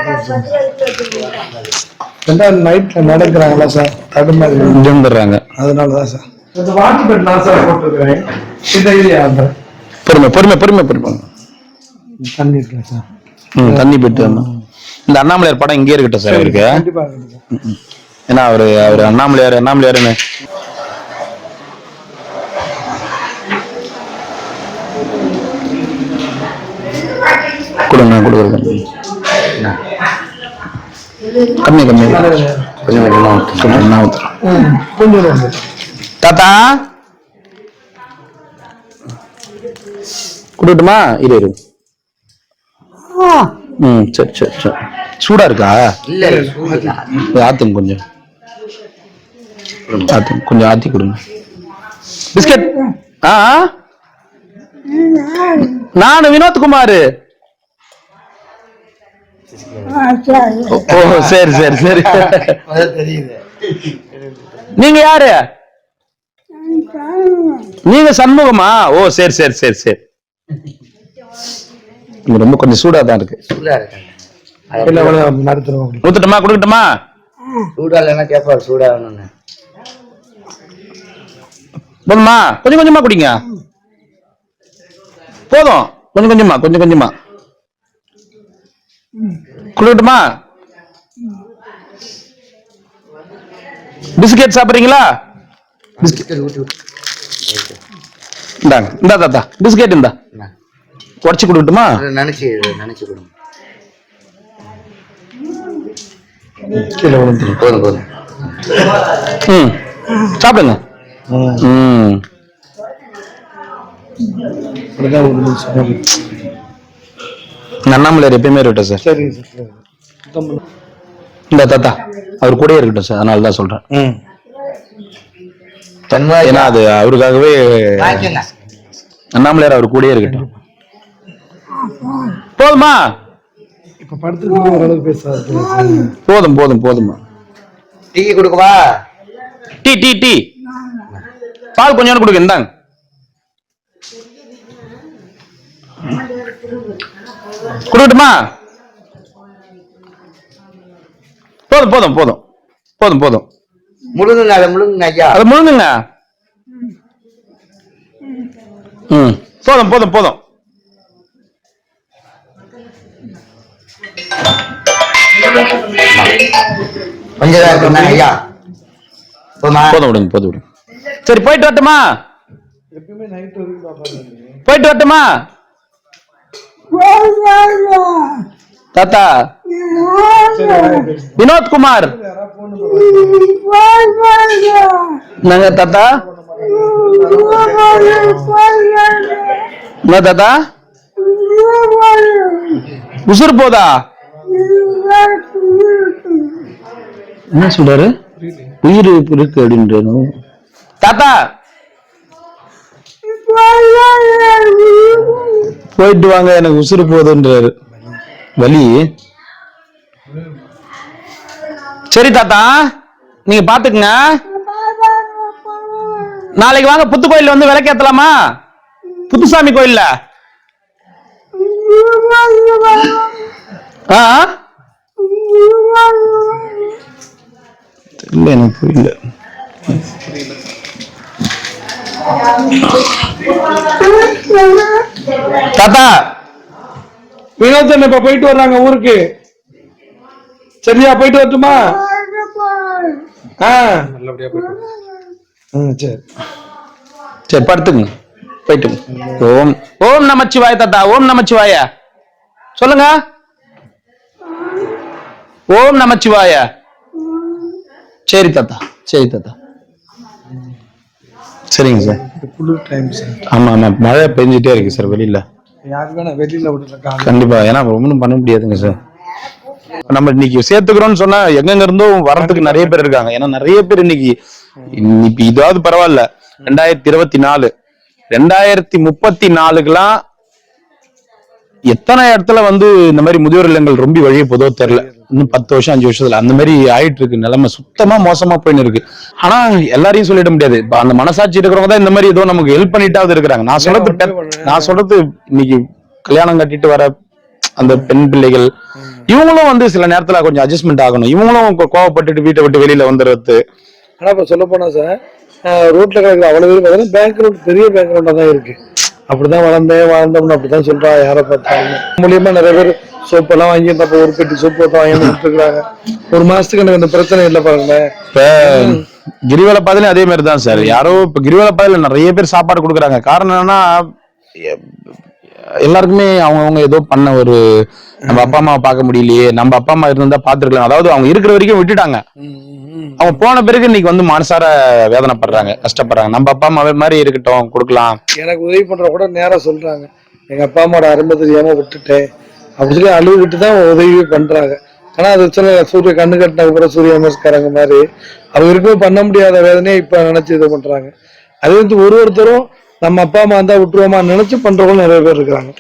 ரெண்டாவது நைட்ல நடக்கிறாங்களா சார், தடுமாறி விழுந்துடுறாங்க. அதனாலதான் சார் இந்த வாட்டர் பெட் நான் சார் போட்டுருக்கேன். இந்த ஏரியா பொறுமை பொறுமை பொறுமை பொறுமை தண்ணி இருக்கல சார். தண்ணி போயிட்டு இந்த அண்ணாமலையார் படம் இங்கே இருக்கட்டும் சார் இருக்கு. ஏன்னா அவரு அண்ணாமலையாருன்னு கொடுங்க கொடுக்குறது கம்மி கொஞ்சம் தாத்தா கொடுக்கட்டுமா? இரு சரி சரி சரி. சூடா இருக்கா? ஆத்துங்க கொஞ்சம் கொஞ்சம் ஆத்தி கொடுங்க. பிஸ்கட். நானு வினோத்குமார். ஓ சரி சரி சரி. நீங்க யாரு? நீங்க சண்முகமா? ஓ சரி சரி சரி சரி. ரொம்ப கொஞ்சம் சூடா தான் இருக்கு. ஊத்துட்டுமா கொடுக்கட்டுமா? சூடா இல்லைன்னா கேப்பாரு சூடா வேணும்னு. போதுமா? கொஞ்சம் கொஞ்சமா குடிங்க. போதும் கொஞ்சம் கொஞ்சமா குடிக்கட்டுமா? பிஸ்கெட் சாப்பிடுறீங்களா? இந்தாங்க இந்தா தாத்தா பிஸ்கெட் இந்தா உடச்சு கொடுக்கட்டுமா? நினைச்சு கொடுங்க. போதும் சாப்பிடுங்க. அப்படிதான் ஒரு நிமிஷம். அண்ணாமலையார் எப்பயுமே இருக்கட்டும் சார். சரிங்க சார். சுத்தம் பண்ணு. இந்த தாத்தா அவர் கூடயே இருக்கட்டும் சார், அதனால தான் சொல்றேன். ஏன்னா அது அவருக்காகவே அண்ணாமலையார் அவர் கூடயே இருக்கட்டும். போதுமா? இப்ப படுத்துட்டு ஓரளவு பேசாது. போதும் போதும் போதுமா. டீ கொடுக்கவா? டீ டீ டீ பால் கொஞ்சம் கொடுக்க. இந்தாங்க. கொடுக்கட்டுமா? போதும் போதும் போதும் போதும் போதும். முழுங்குங்க, அதை முழுங்குங்க ஐயா. அதை முழுங்குங்க. போதும் போதும் போதும். கொஞ்சம் தான் இருக்குண்ணா ஐயா. போதும் விடுங்க, போதும் விடுங்க. சரி போயிட்டு வரட்டுமா? எப்பவுமே நைட் வரைக்கும் பாப்பாங்க. போயிட்டு வரட்டுமா தாத்தா? வினோத்குமார் நாங்க தாத்தா. என்ன தாத்தா உசுறு போதா? என்ன சொல்றாரு? உயிர் இருக்கு அப்படின்றாரு தாத்தா. போயிட்டு வாங்க, எனக்கு உசுறு போதுன்றாரு. வலி. சரி தாத்தா, நீங்க பாத்துக்குங்க. நாளைக்கு வாங்க, புத்து கோயில்ல வந்து விளக்கேத்தலாமா? புத்துசாமி கோயில்ல. தெரியல, எனக்கு புரியல. தாத்தா வினோதன் இப்ப போயிட்டு வர்றாங்க ஊருக்கு. சரியா? போயிட்டு வரட்டுமா? நல்லபடியா போயிட்டு. சரி சரி படுத்துங்க, போயிட்டு. ஓம் ஓம் நமச்சிவாய தாத்தா. ஓம் நமச்சிவாய சொல்லுங்க. ஓம் நமச்சிவாய. சரி தாத்தா, சரி தாத்தா. சரிங்க சார். குளிர் டைம் சார். ஆமா ஆமா, மழை பெஞ்சிட்டே இருக்கு சார் வெளியில. வெளியில விட்டுருக்கா? கண்டிப்பா, ஏன்னா ஒண்ணும் பண்ண முடியாதுங்க சார். நம்ம இன்னைக்கு சேர்த்துக்கிறோம்னு சொன்னா எங்க இருந்தும் வரதுக்கு நிறைய பேர் இருக்காங்க. ஏன்னா நிறைய பேர் இன்னைக்கு இதாவது பரவாயில்ல. 2024 2034 எத்தனை இடத்துல வந்து இந்த மாதிரி முதியோர் இல்லங்கள் ரொம்ப வழிய போதோ தெரியல. இன்னும் 10 வருஷம் 5 வருஷத்துல அந்த மாதிரி ஆயிட்டு இருக்கு. நிலைமை சுத்தமா மோசமா போயின்னு இருக்கு. ஆனா எல்லாரையும் சொல்லிட முடியாது. இப்ப அந்த மனசாட்சி இருக்கிறவங்க தான் இந்த மாதிரி ஏதோ நமக்கு ஹெல்ப் பண்ணிட்டாவது இருக்கிறாங்க. நான் சொல்றது இன்னைக்கு கல்யாணம் கட்டிட்டு வர அந்த பெண் பிள்ளைகள், இவங்களும் வந்து சில நேரத்துல கொஞ்சம் அட்ஜஸ்ட்மெண்ட் ஆகணும். இவங்களும் கோவப்பட்டுட்டு வீட்டை விட்டு வெளியில வந்துடுறது. ஆனா இப்ப சொல்ல போனா சார், ரோட்ல கிடக்குற அவ்வளவு பேர் பேக்ரவுண்ட் பெரிய பேக்ரவுண்டா தான் இருக்கு. அப்படிதான் வாழ்ந்தோம்னு அப்படிதான் சொல்றா. யாரை பார்த்தாலும் மூலியமா நிறைய பேர் சோப்பு எல்லாம் வாங்கிட்டு ஒரு பெட்டி சோப்பு வாங்கி இருக்காங்க. ஒரு மாசத்துக்கு எனக்கு அந்த பிரச்சனை இல்லை பாருங்களேன். இப்ப கிரிவல பாதையில அதே மாதிரி தான் சார். யாரோ இப்ப கிரிவல பாதையில நிறைய பேர் சாப்பாடு கொடுக்குறாங்க. காரணம் என்னன்னா, எல்லாருக்குமே அவங்கவுங்க ஏதோ பண்ண ஒரு நம்ம அப்பா அம்மாவை பார்க்க முடியலையே, நம்ம அப்பா அம்மா இருந்தா பாத்துருக்கலாம். அதாவது அவங்க இருக்கிற வரைக்கும் விட்டுட்டாங்க. அவங்க போன பிறகு இன்னைக்கு வந்து மனசார வேதனைப்படுறாங்க, கஷ்டப்படுறாங்க. நம்ம அப்பா அம்மா மாதிரி இருக்கட்டும், கொடுக்கலாம். எனக்கு உதவி பண்ற கூட நேரம் சொல்றாங்க, எங்க அப்பா அம்மாவோட அருமை தெரியாம விட்டுட்டேன் அப்படி சொல்லி அழுதுகிட்டு தான் உதவி பண்றாங்க. ஆனா அது சில சூரிய கண்ணு கட்டின கூட சூரிய நமஸ்காரங்க மாதிரி அவங்க இருக்குமே பண்ண முடியாத வேதனையை இப்ப நினைச்சு இது பண்றாங்க. அது வந்து ஒருத்தரும் நம்ம அப்பா அம்மா இருந்தா விட்டுருவோமா நினைச்சு பண்றவங்க நிறைய பேர் இருக்கிறாங்க.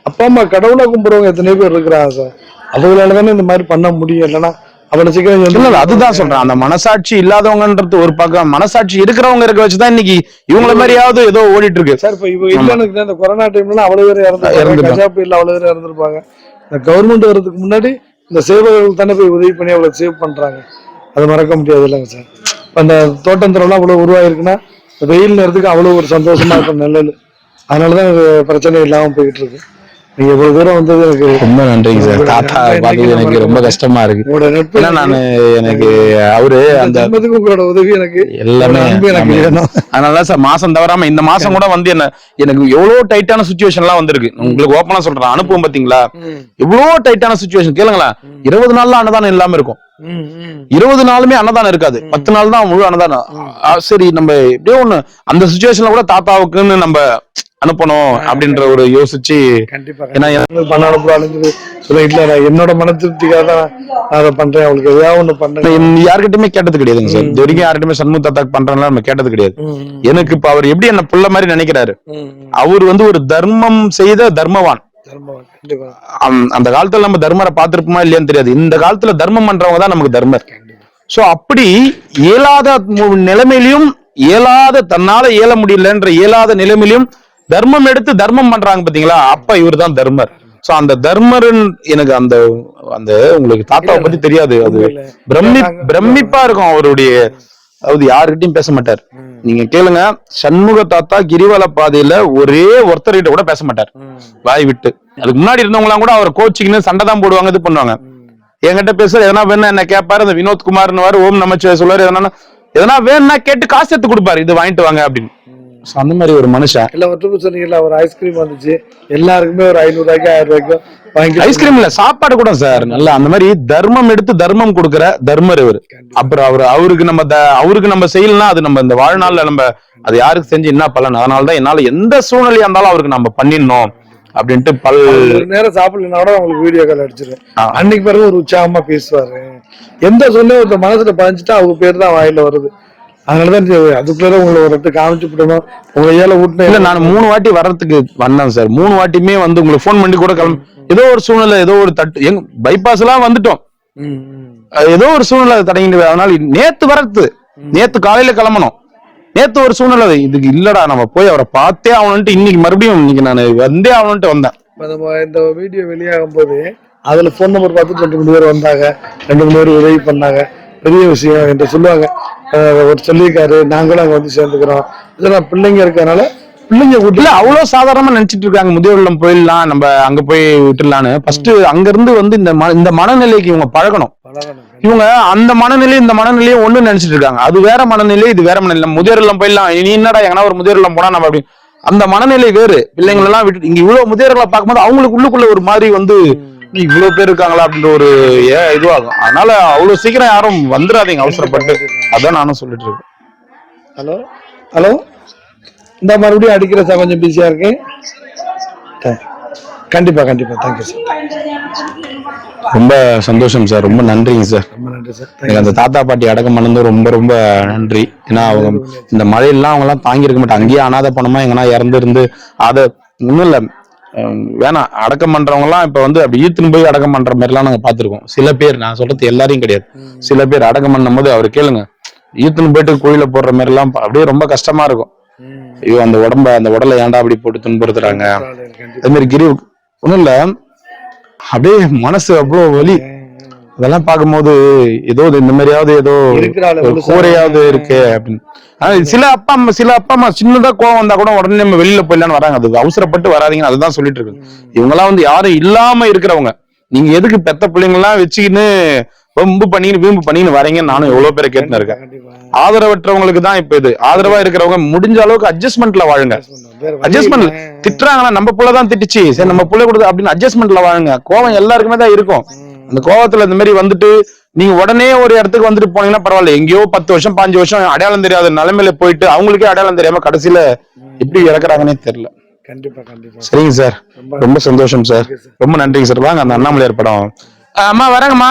அப்பா அம்மா கடவுளை கும்பிடுறவங்க எத்தனை பேர் இருக்கிறாங்க சார். அவங்களாலதானே இந்த மாதிரி பண்ண முடியும். இல்லைன்னா அவ்வளவு சீக்கிரம் அதுதான் சொல்றேன். அந்த மனசாட்சி இல்லாதவங்கன்றது ஒரு பக்கம், மனசாட்சி இருக்கிறவங்க இருக்க வச்சுதான் இன்னைக்கு இவங்கள மாதிரியாவது ஏதோ ஓடிட்டு இருக்கு சார். இப்ப இவங்க இல்லன்னு இந்த கொரோனா டைம்ல அவ்வளவு பேர் இறந்து, கஜா புயல்ல அவ்வளவு பேர் இறந்துருப்பாங்க. இந்த கவர்மெண்ட் வர்றதுக்கு முன்னாடி இந்த சேவகர்கள் தானே போய் உதவி பண்ணி அவ்வளவு சேவ் பண்றாங்க. அது மறக்க முடியாது இல்லைங்க சார். அந்த தோட்டந்தரெல்லாம் அவ்வளவு உருவாயிருக்குன்னா வெயில் நேரத்துக்கு அவ்வளவு ஒரு சந்தோஷமா இருக்கும் நிழல். அதனாலதான் பிரச்சனை இல்லாம போயிட்டு இருக்கு. நீங்க இவ்வளவு தூரம் வந்தது எனக்கு ரொம்ப நன்றிங்க சார். தாத்தா பார்த்தது எனக்கு ரொம்ப கஷ்டமா இருக்கு. ஏன்னா நானு எனக்கு அவரு அந்த உங்களோட உதவி எனக்கு எல்லாமே அதனாலதான் சார் மாசம் தவறாம இந்த மாசம் கூட வந்து எனக்கு எவ்வளவு டைட்டான சுச்சுவேஷன் எல்லாம் வந்திருக்கு. உங்களுக்கு ஓப்பனா சொல்றேன், அனுப்புவோம் பாத்தீங்களா, எவ்வளவு டைட்டான சுச்சுவேஷன் கேளுங்களேன். 20 நாள்ல அன்னதானம் இல்லாம இருக்கும். 20 நாளுமே அன்னதானம் இருக்காது, 10 நாள் தான் முழு அன்னதானம். சரி நம்ம எப்படியோ ஒண்ணு அந்த சுச்சுவேஷன்ல கூட தாத்தாவுக்குன்னு நம்ம அனுப்பணும் அப்படின்ற ஒரு யோசிச்சு, ஏன்னா என்னோட மன திருப்திக்காக தான் அதை பண்றேன், அவங்களுக்கு ஏதாவது ஒண்ணு பண்றேன். யாருக்கிட்டுமே கேட்டது கிடையாதுங்க சார். இது வரைக்கும் யார்கிட்டயுமே சண்முக தாத்தாக்கு பண்றேன்னா நம்ம கேட்டது கிடையாது. எனக்கு இப்ப அவர் எப்படி என்ன புள்ள மாதிரி நினைக்கிறாரு, அவர் வந்து ஒரு தர்மம் செய்த தர்மவான். அந்த காலத்துல நம்ம தர்மரை பார்த்திருப்போமா இல்லையான்னு தெரியாது, இந்த காலத்துல தர்மம் பண்றவங்க தான் நமக்கு தர்மர். சோ அப்படி இயலாத நிலைமையிலும், இயலாத தன்னால இயல முடியலன்ற இயலாத நிலைமையிலும் தர்மம் எடுத்து தர்மம் பண்றாங்க பாத்தீங்களா, அப்ப இவர் தான் தர்மர். சோ அந்த தர்மரன் எனக்கு அந்த அந்த உங்களுக்கு தாத்தாவை பத்தி தெரியாது, அது பிரமிப்பா இருக்கும் அவருடைய. அதாவது யாருக்கிட்டையும் பேச மாட்டார். நீங்க கேளுங்க, சண்முக தாத்தா கிரிவல பாதையில ஒரே ஒருத்தர்கிட்ட கூட பேச மாட்டார் வாய் விட்டு. அதுக்கு முன்னாடி இருந்தவங்க எல்லாம் கூட அவர் கோச்சிங்னு சண்டை தான் போடுவாங்க, இது பண்ணுவாங்க. என்கிட்ட பேசுற எதனா வேணும் என்ன கேட்பாரு, அந்த வினோத்குமார்னு ஓம் நமச்சிவாய சொல்லுவாரு, எதனா வேணும்னா கேட்டு காசு எடுத்து கொடுப்பாரு, இது வாங்கிட்டு வாங்க அப்படின்னு. அந்த மாதிரி ஒரு மனுஷன். இல்ல சொன்னீங்கல்ல, ஒரு ஐஸ்கிரீம் வந்துச்சு, எல்லாருக்குமே ஒரு 500 ரூபாய்க்கு 1000 ரூபாய்க்கு வாங்கி. ஐஸ்கிரீம் இல்ல, சாப்பாடு கூட சார். நல்லா அந்த மாதிரி தர்மம் எடுத்து தர்மம் கொடுக்கிற தர்மர் இவர். அப்புறம் அவருக்கு நம்ம செய்யலன்னா அது நம்ம இந்த வாழ்நாள்ல நம்ம அது யாருக்கு செஞ்சு என்ன பலன். அதனாலதான் என்னால எந்த சூழ்நிலையா இருந்தாலும் அவருக்கு நம்ம பண்ணிடணும் அப்படின்ட்டு நேரம் சாப்பிடலன்னா கூட உங்களுக்கு வீடியோ கால் அடிச்சிருவேன். அன்னைக்கு பிறகு ஒரு உற்சாகமா பேசுவாரு. எந்த சொல்ல ஒரு மனசுல பதிஞ்சுட்டா அவங்க பேர் தான் வாயில வருது. அதனாலதான் அதுக்குள்ள உங்களை ஒரு இடத்துக்கு காமிச்சு விடணும். உங்க ஏழை வீட்டுல இல்ல, நான் 3 வாட்டி வர்றதுக்கு வந்தேன் சார். 3 வாட்டியுமே வந்து உங்களுக்கு போன் பண்ணி கூட ஏதோ ஒரு சூழ்நிலை, ஏதோ ஒரு தட்டு பைபாஸ் எல்லாம் வந்துட்டோம், ஏதோ ஒரு சூழ்நிலை தடங்கிட்டு. அதனால நேத்து காலையில கிளம்பணும். நேத்து ஒரு சூழ்நிலை, இதுக்கு இல்லடா நம்ம போய் அவரை பார்த்தே ஆகணும்ட்டு இன்னைக்கு மறுபடியும் நான் வந்தே ஆகணும்ட்டு வந்தேன். இந்த வீடியோ வெளியாகும் போது அதுல போன் நம்பர் பார்த்து 2 3 பேர் வந்தாங்க, 2 3 பேர் உதவி பண்ணாங்க. பெரிய விஷயம் என்று சொல்லுவாங்க. ஒரு சொல்லியிருக்காரு, நாங்களும் அங்க வந்து சேர்ந்துக்கிறோம். இதெல்லாம் பிள்ளைங்க இருக்கனால பிள்ளைங்க வீட்டுல அவ்வளவு சாதாரணமா நினைச்சிட்டு இருக்காங்க. முதியோர் இல்லம் போயிடலாம், நம்ம அங்க போய் விட்டுலான்னு. ஃபர்ஸ்ட் அங்க இருந்து வந்து இந்த மனநிலைக்கு இவங்க பழகணும். இவங்க அந்த மனநிலை இந்த மனநிலையும் ஒண்ணு நினைச்சிட்டு இருக்காங்க. அது வேற மனநிலை, இது வேற மனநிலை. முதியோர் இல்லம் போயிடலாம், நீ என்னடா எங்கன்னா ஒரு முதியோர் இல்லம் போனா நம்ம அப்படி அந்த மனநிலை வேறு. பிள்ளைங்களை எல்லாம் விட்டு இங்க இவ்வளவு முதியோர்களை பார்க்கும்போது அவங்களுக்கு உள்ளுக்குள்ள ஒரு மாதிரி வந்து இவ்வளவு பேர் இருக்காங்களா அப்படின்ற ஒரு இதுவாகும். அதனால அவ்வளவு சீக்கிரம் யாரும் வந்துடாதீங்க அவசரப்பட்டு. அதான் நானும் சொல்லிட்டு இருக்கேன். ஹலோ இந்த மறுபடியும் அடிக்கிற சார், கொஞ்சம் பிஸியா இருக்கு. கண்டிப்பா தேங்க்யூ சார். ரொம்ப சந்தோஷம் சார், ரொம்ப நன்றிங்க சார். ரொம்ப நன்றி சார். எனக்கு அந்த தாத்தா பாட்டி அடக்கம் பண்ணது ரொம்ப ரொம்ப நன்றி. ஏன்னா அவங்க இந்த மழையெல்லாம் அவங்க எல்லாம் தாங்கி இருக்க மாட்டாங்க. அங்கேயே அனாதை பணமா எங்கன்னா இறந்து அதை ஒண்ணும் இல்ல வேணாம். அடக்கம் பண்றவங்க எல்லாம் இப்ப வந்து அப்படி ஈத்துன்னு போய் அடக்கம் பண்ற மாதிரி எல்லாம் நாங்க பாத்துருக்கோம். சில பேர், நான் சொல்றது எல்லாரையும் கிடையாது, சில பேர் அடக்கம் பண்ணும் போது அவரு கேளுங்க, ஈத்துன்னு போயிட்டு கோயில போடுற மாதிரி எல்லாம் அப்படியே ரொம்ப கஷ்டமா இருக்கும். ஐயோ அந்த உடலை ஏன்டா அப்படி போட்டு துன்புறுத்துறாங்க. அது மாதிரி கிரி ஒண்ணும் இல்ல, அப்படியே மனசு அவ்வளவு வலி. அதெல்லாம் பார்க்கும்போது ஏதோ இந்த மாதிரியாவது ஏதோ கூரையாவது இருக்கு அப்படின்னு. சில அப்பா அம்மா சின்னதா கோவம் வந்தா கூட உடனே நம்ம வெளியில போயிடலான்னு வராங்க. அது அவசரப்பட்டு வராதிங்கன்னு அதுதான் சொல்லிட்டு இருக்கு. இவங்க எல்லாம் வந்து யாரும் இல்லாம இருக்கிறவங்க. நீங்க எதுக்கு பெத்த பிள்ளைங்க எல்லாம் வச்சுக்கின்னு வீம்பு பண்ணின்னு வரீங்கன்னு நானும் எவ்வளவு பேரை கேட்டுன்னு இருக்கேன். ஆதரவற்றவங்களுக்கு தான் இப்ப இது. ஆதரவா இருக்கிறவங்க முடிஞ்ச அளவுக்கு அட்ஜஸ்ட்மெண்ட்ல வாழுங்க. அட்ஜஸ்ட்மெண்ட் திட்டுறாங்கன்னா நம்ம புள்ளதான் திட்டுச்சு, சரி நம்ம புள்ள கொடுத்து அப்படின்னு அட்ஜஸ்ட்மெண்ட்ல வாழுங்க. கோவம் எல்லாருக்குமே தான் இருக்கும். அந்த கோவத்துல இந்த மாதிரி வந்துட்டு நீங்க உடனே ஒரு இடத்துக்கு வந்துட்டு போனீங்கன்னா பரவாயில்ல. எங்கேயோ 10 வருஷம் 5 வருஷம் அடையாளம் தெரியாத நிலைமையில போயிட்டு அவங்களுக்கே அடையாளம் தெரியாம கடைசியில எப்படி இறக்குறாங்கன்னே தெரியல. சரிங்க சார், ரொம்ப சந்தோஷம் சார், ரொம்ப நன்றிங்க சார். வாங்க அந்த அண்ணாமலையார் படம். அம்மா வரேங்கம்மா,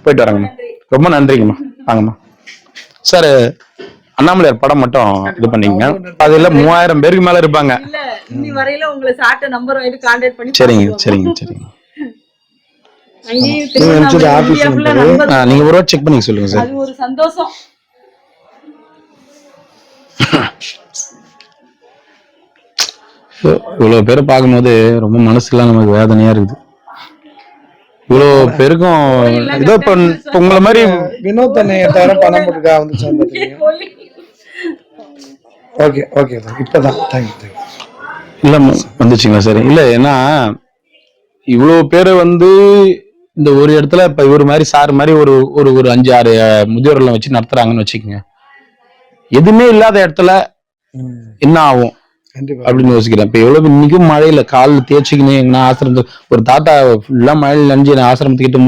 போயிட்டு வரேங்கம்மா. ரொம்ப நன்றிங்கம்மா, வாங்கம்மா. சார் அண்ணாமலையார் படம் மட்டும் இது பண்ணீங்க, அதுல 3000 பேருக்கு மேல இருப்பாங்க. சரிங்க. நீங்க ஒரு செக் பண்ணி சொல்லுங்க சார். ஒரு சந்தோஷம். இவ்வளவு பேரை பார்க்கும்போது ரொம்ப மனசுலாம் நமக்கு வேதனையா இருக்குது. இவ்வளவு பேருக்கும் ஏதோ இப்ப உங்களை மாதிரி வினோத் தவிர பணம் போட்டுக்கா வந்து இப்பதான் இல்ல வந்துச்சுங்களா? சரி. இல்ல ஏன்னா இவ்வளவு பேரை வந்து இந்த ஒரு இடத்துல இப்ப இவர் மாதிரி சார் மாதிரி ஒரு ஒரு ஒரு 5-6 முதியோர்களை வச்சு நடத்துறாங்கன்னு வச்சுக்கோங்க. எதுவுமே இல்லாத இடத்துல என்ன ஆகும்? கண்டிப்பா அப்படின்னு யோசிக்கிறேன். இப்ப எவ்வளவு இன்னைக்கும் மழையில கால் தேய்ச்சிக்கின்னு எங்கன்னா ஆசிரமத்துக்கு ஒரு தாத்தா ஃபுல்லா மழையில நஞ்சு ஆசிரமத்துக்கிட்ட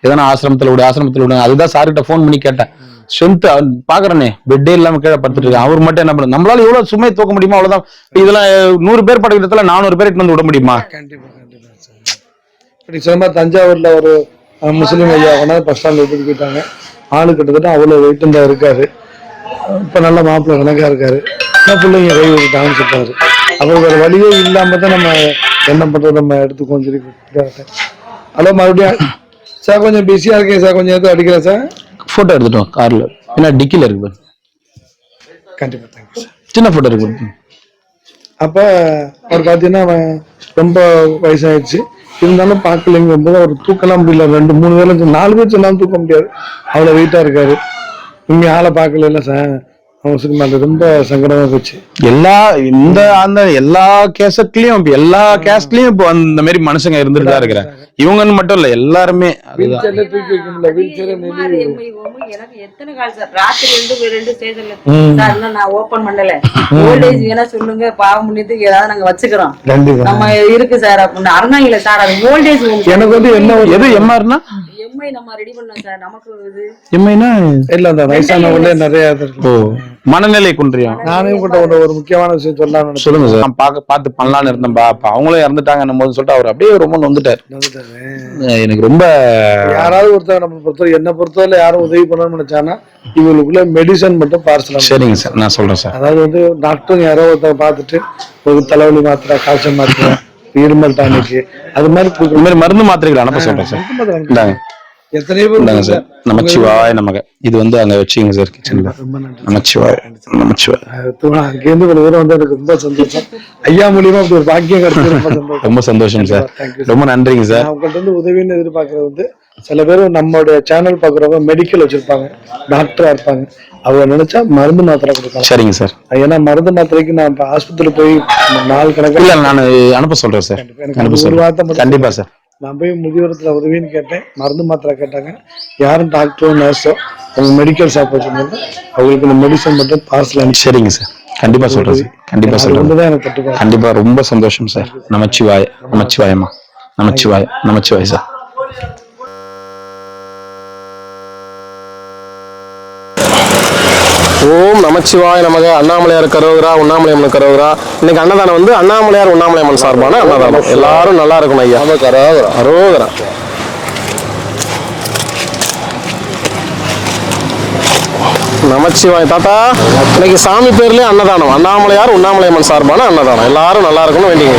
எதனா ஆசிரமத்துல விடு அதுதான் சார்கிட்ட போன் பண்ணி கேட்டேன். ஸ்ட்ரென்த் பாக்குறேனே பெட்டே இல்லாம கீழே படுத்துட்டு இருக்கேன். அவர் மட்டும் என்ன பண்ண நம்மளால எவ்வளவு சுமை தூக்க முடியுமோ அவ்வளவுதான். இதெல்லாம் 100 பேர் படுக்கிறதுல 400 பேர் வந்து விட முடியுமா? கண்டிப்பா கண்டிப்பா சார். இப்படி சொன்னா தஞ்சாவூர்ல ஒரு முஸ்லீம் ஐயா கொண்டாந்து பஸ் ஸ்டாண்ட்ல எடுத்துட்டு போயிட்டாங்க. ஆளு கிட்டத்தட்ட அவ்வளவு வெயிட் தான் இருக்காரு. இப்ப நல்ல மாப்பிள்ளை கணக்கா இருக்காரு. பிள்ளைங்க கை விட்டாங்கன்னு சொல்றாரு. அப்புறம் வேற வழியே இல்லாம தான் நம்ம என்ன பண்றது, நம்ம எடுத்துக்கோன்னு சொல்லி. ஹலோ, மறுபடியும் சார் கொஞ்சம் பிஸியா இருக்கேன் சார், கொஞ்சம் எதுவும் அடிக்கிறேன் சார். போட்டோ எடுத்துட்டோம் கார்ல, ஏன்னா டிக்கில இருக்கு. கண்டிப்பா தேங்க்யூ சார். சின்ன போட்டோ இருக்கு. அப்ப அவர் பாத்தீங்கன்னா ரொம்ப வயசாயிடுச்சு, இருந்தாலும் பார்க்கலைங்க போது அவர் தூக்கலாம் முடியல. 2-3 வேலை 4 பேர் சொன்னாலும் தூக்க முடியாது, அவ்வளவு வெயிட்டா இருக்காரு. இங்க ஆளை பார்க்கல சார். அவங்க ரொம்ப சங்கடமா போச்சு. எல்லா கேசட்லயும் எல்லா கேஸ்ட்லயும் இப்போ அந்த மாதிரி மனுஷங்க இருந்துட்டு தான் இருக்கிறாங்க. இவங்கன்னு மட்டும் இல்ல, எல்லாருமே. எனக்கு எத்தனை கால் சார் ராத்திரி 2 ஸ்டேஷன்ல சார் நான் ஓபன் பண்ணல. ஓல்டேஜ் வேணா சொல்லுங்க, பாவம் பண்ணிட்டு ஏதாவது நாங்க வச்சுக்கிறோம் நம்ம இருக்கு சார் அப்படின்னு. அருணாங்கல சார் அது ஓல்டேஜ் எனக்கு வந்து என்ன எது எம்ஆர்னா எம்ஐ நம்ம ரெடி பண்ணோம் சார். நமக்கு இது எம்ஐனா இல்ல, அந்த வயசானவங்களே நிறைய இருக்கு. மனநிலை குன்றியா? நானே கூட ஒரு முக்கியமான விஷயம் சொல்லலாம்னு. சொல்லுங்க சார். நான் பார்த்து பண்ணலான்னு இருந்தேன்பா, அவங்களும் இறந்துட்டாங்கன்னும் போது சொல்லிட்டு அவர் அப்படியே ரொம்ப வந்துட்டாரு. எனக்கு ரொம்ப யாராவது ஒருத்தர் நம்ம பொறுத்தவரை என்ன பொறுத்தவரை யாரும் உதவி பண்ணணும்னு நினைச்சாங்கன்னா இவங்களுக்குள்ள மெடிசன் மட்டும் பார்சல். சரிங்க சார், நான் சொல்றேன் சார். அதாவது வந்து டாக்டர் யாரோ ஒருத்தர் பார்த்துட்டு ஒரு தலைவலி மாத்திரை, காய்ச்சல் மாத்திரை, இருமல் டானிக்கு அது மாதிரி மருந்து மாத்திரைகள் அனுப்ப சொல்றேன் சார். எத்தனையோ பேர் சார். நமச்சிவாய நமக. இது வந்து அங்க வச்சுங்க சார் கிச்சன்ல. நமச்சிவாய நமச்சிவாய. அங்கேருந்து ஒரு தூரம் வந்து எனக்கு ரொம்ப சந்தோஷம். ஐயா மூலியமா அப்படி ஒரு பாக்கியம் கிடைச்சது ரொம்ப சந்தோஷம். ரொம்ப சந்தோஷம் சார், ரொம்ப நன்றிங்க சார். அவங்கள்ட்ட இருந்து உதவின்னு எதிர்பார்க்கறது வந்து சில பேர் நம்மளுடைய சேனல் பாக்குறவங்க மெடிக்கல் வச்சிருப்பாங்க, டாக்டரா இருப்பாங்க, அவங்க நினைச்சா மருந்து மாத்திரை கொடுக்கலாம். சரிங்க சார். ஏன்னா மருந்து மாத்திரைக்கு நான் ஆஸ்பத்திரி போய் 4 கணக்கு இல்ல, நான் அனுப்ப சொல்றேன் சார். ஒரு வார்த்தை கண்டிப்பா சார். நான் போய் முதியோரத்துல உதவின்னு கேட்டேன், மருந்து மாத்திரை கேட்டாங்க. யாரும் டாக்டரோ நர்ஸோ அவங்க மெடிக்கல் ஷாப் வச்சிருந்தாங்க, அவங்களுக்கு இந்த மெடிசன் மட்டும் பார்சல் அனுப்பி. சரிங்க சார், கண்டிப்பா சொல்றேன் சார். கண்டிப்பா சொல்றேன். எனக்கு கட்டுப்பாடு. கண்டிப்பா ரொம்ப சந்தோஷம் சார். நமச்சிவாய நமச்சிவாயம்மா. நமச்சிவாய நமச்சிவாய சார். ஓம் நமச்சிவாய நமக. அண்ணாமலையார் கரோகரா, உண்ணாமலையம்மன் கரோகரா. இன்னைக்கு அன்னதானம் வந்து அண்ணாமலையார் உண்ணாமலையம்மன் சார்பான அன்னதானம். எல்லாரும் நல்லா இருக்கணும் ஐயா. அரோகரா. நமச்சிவாய தாத்தா. இன்னைக்கு சாமி பேர்லயே அன்னதானம், அண்ணாமலையார் உண்ணாமலையம்மன் சார்பான அன்னதானம். எல்லாரும் நல்லா இருக்கணும் வேண்டிங்க.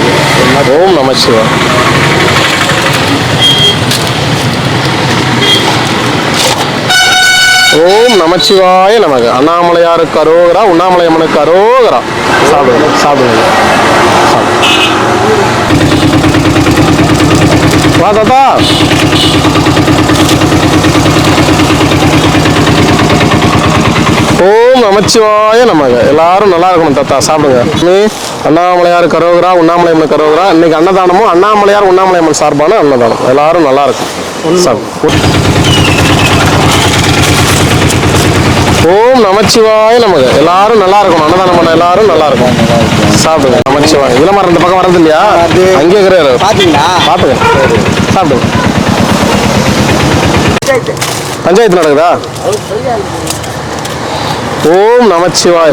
ஓம் நமச்சிவாய. ஓம் நமச்சிவாய நமக. அண்ணாமலையாருக்கு அரோகரா, உண்ணாமலையம்மனுக்கு அரோகரா. சாப்பிடுங்க சாப்பிடுங்க. வா தாத்தா. ஓம் நமச்சிவாய நமக. எல்லாரும் நல்லா இருக்கணும் தாத்தா. சாப்பிடுங்க. அண்ணாமலையாருக்கு அரோகரா, உண்ணாமலையம்மனுக்கு அரோகரா. இன்னைக்கு அன்னதானமும் அண்ணாமலையார் உண்ணாமலையம்மன் சார்பான அன்னதானம். எல்லாரும் நல்லா இருக்கும். சாப்பிடுங்க. ஓம் நமச்சிவாய நமக. எல்லாரும் நல்லா இருக்கணும். அன்னதானம் பண்ண எல்லாரும் நல்லா இருக்கும். சாப்பிடுங்க. நமச்சிவாய. இதுல மாதிரி இந்த பக்கம் வரது இல்லையா? அங்கே இருக்கிறாரு. பாத்தீங்களா? பாத்துங்க. சாப்பிடுங்க. பஞ்சாயத்து நடக்குதா? ஓம் நமச்சிவாய.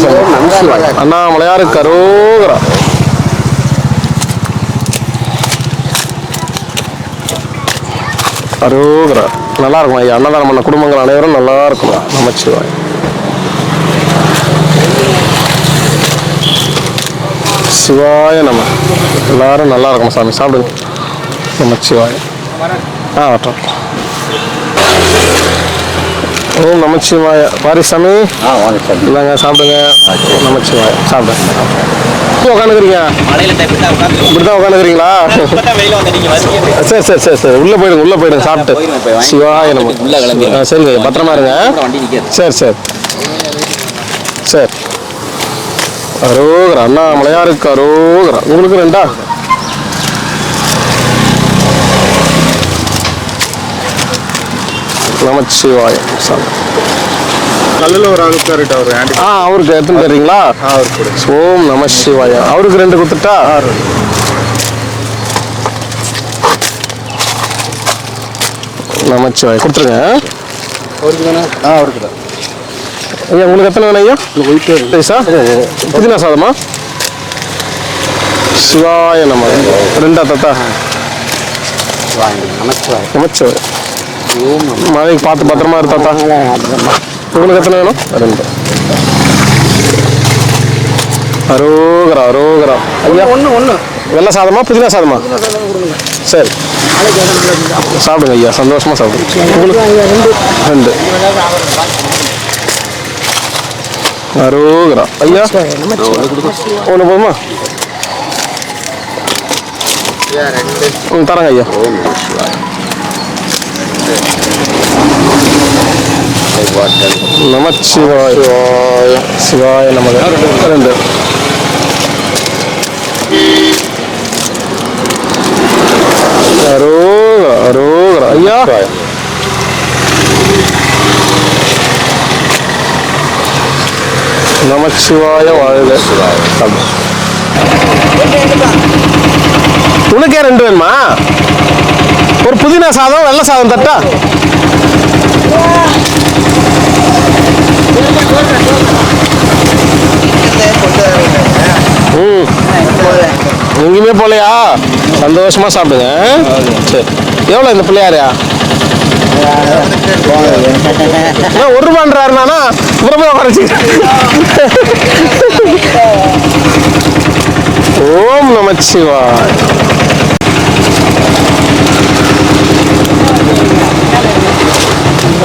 அண்ணாமலையாருக்கு அரோகரா. அரோகரா. நல்லா இருக்கும் ஐயா. அன்னதானம் பண்ண குடும்பங்கள் அனைவரும் நல்லா இருக்கும். நமச்சிவாய. சிவாய நம. எல்லாரும் நல்லா இருக்கும் சாமி. சாப்பிடுங்க. நமச்சிவாய. வரட்டும். ஓம் நமச்சிவாய. பாரி சாமி. இல்லைங்க, சாப்பிடுங்க. நமச்சிவாய. சாப்பிடுங்க. உட்காந்துக்கிறீங்க? இப்படிதான் உட்காந்துக்கிறீங்களா? சரி சரி சரி சரி. உள்ள போயிடுங்க, உள்ள போயிடுங்க. சாப்பிட்டு சிவாய நம்ம. சரிங்க, பத்திரமா இருங்க. சரி சரி சரி. அரோகரா. அண்ணாமலையாருக்கு அரோகரா. உங்களுக்கு 2 நமச்சிவாய. சாப்பிடு. கல்லுல ஒரு ஆளு உட்காரிட்டு அவரு அவருக்கு எடுத்துன்னு தர்றீங்களா? ஓம் நம சிவாய. அவருக்கு 2 கொடுத்துட்டா? நமச்சிவாய கொடுத்துருங்க. அவருக்கு ஐயா உங்களுக்கு எத்தனை வேணும் ஐயா? ரைஸா புதினா சாதமா? சிவாய நம்ம 2 தத்தா. நமச்சிவாய. மழைக்கு பார்த்து பத்திரமா இருந்தாத்தா. உங்களுக்கு எத்தனை வேணும்? 2. அரோகரா அரோகரா. ஐயா ஒன்று வெள்ளை சாதமா புதினா சாதமா? சரி சாப்பிடுங்க ஐயா, சந்தோஷமா சாப்பிடுங்க. உங்களுக்கு 2. அரோகரா. ஐயா 1 போதுமா? தரங்க ஐயா. நமச்சிவாய சிவாய நமக 2. அரோகரா அரோகரா. ஐயா நமச்சிவாய வாழ்க. உனக்கே 2 வேணுமா? ஒரு புதினா சாதம் வெள்ளை சாதம் தட்டா? எங்கேயுமே போலையா? சந்தோஷமா சாப்பிடுங்க. சரி எவ்வளோ இந்த பிள்ளையாரியா? 1 ரூபான்றாருனா இவ்வளோ குறைச்சி. ஓம் நமச்சிவாய.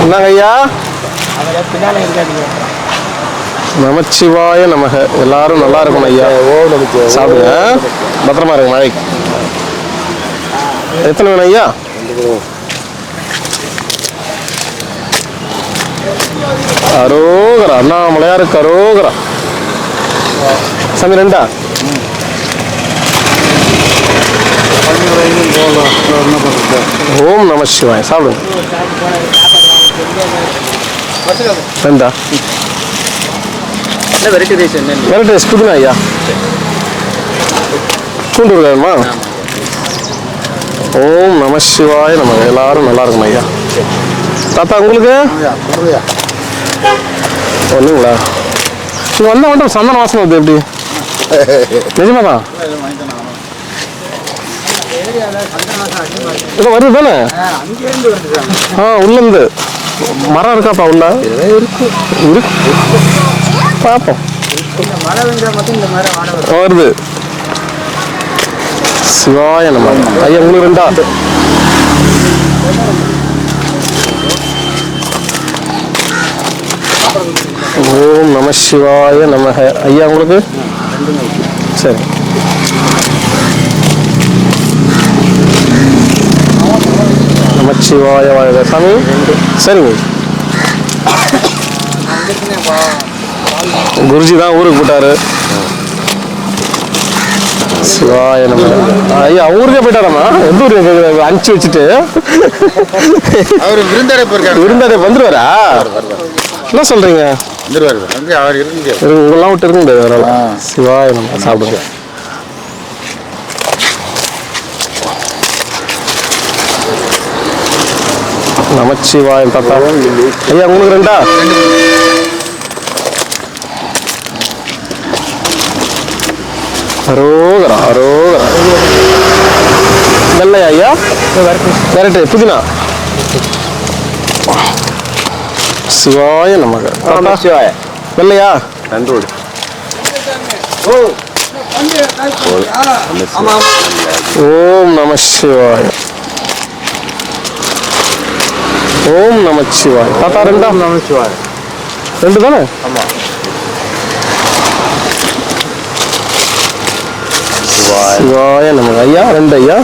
என்னங்க ஐயா? நமச்சிவாய நமக. எல்லாரும் நல்லா இருக்கணும் ஐயா. சாப்பிடுங்க, பத்திரமா இருக்கு மழைக்கு. எத்தனை வேணும் ஐயா? அரோகரா. அண்ணாமலையாருக்கு அரோகரா. சாமி 2. ஓம் நம சிவாய. சாப்பிடுங்க. 2. வெரைட்டி ரைஸ் புதினா ஐயா. பூண்டு வேணுமா? ஓம் நம சிவாய நம்ம எல்லாரும் நல்லா இருக்கணும் ஐயா. தாத்தா உங்களுக்கு ஒண்ணுங்களா? நீங்க வந்த மட்டும் சந்தன வாசனை வருது. எப்படி நிஜமாதான்? இது வருது தானே? உள்ளேருந்து மரம் இருக்காப்பா உள்ள? இருக்கு பார்ப்போம். வருது. சிவாய நம்ம ஐயா. உங்களுக்கு 2. ஓம் நம சிவாய நமக. ஐயா உங்களுக்கு? சரி நமச்சிவாய வாழ்க. சாமி சரிங்க. குருஜி தான் ஊருக்கு போட்டாரு. சிவாய நம்ம. ஐயா ஊருக்கே போயிட்டாராமா? எந்த ஊருக்கு அனுப்பிச்சு வச்சுட்டு? விருந்தாடை வந்துருவாரா? என்ன சொல்றீங்க? உங்கெல்லாம் விட்டு இருக்க முடியாது. சிவாய நம்ம. சாப்பிடுங்க. நமச்சிவாயம் தாத்தா. ஐயா உங்களுக்கு 2. அரோகரா அரோகரா. வெள்ளையா ஐயா? வெரைட்டி புதினா. சிவாய நமக. சிவாய. வெள்ளையா? ஓம் நம சிவாய. ஓம் நமச்சிவாய். தாத்தா 2. நமச்சிவாய் 2 தானே? ஆமா. சிவாய நமக. ஐயா 2 ஐயா.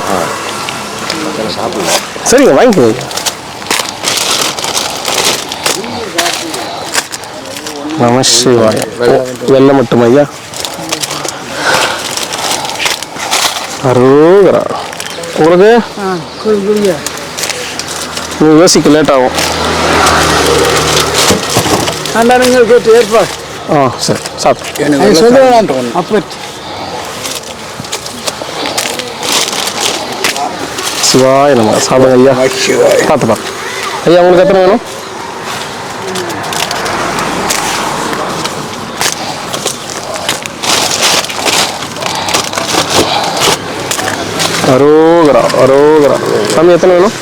சரிங்க வாங்கிக்கோங்க. நம சிவாய. வெள்ளை மட்டும் ஐயா. அரோகரா. உங்களுக்கு நீ யோசிக்க லேட் ஆகும். ஏற்பாடு சரி சாப்பிட்டு அப்போ சிவாய நம்ம சாப்பிடுங்க ஐயா. பார்த்துப்பா ஐயா, உங்களுக்கு எத்தனை வேணும்? அரோகரா அரோகரா. சாமி எத்தனை வேணும்?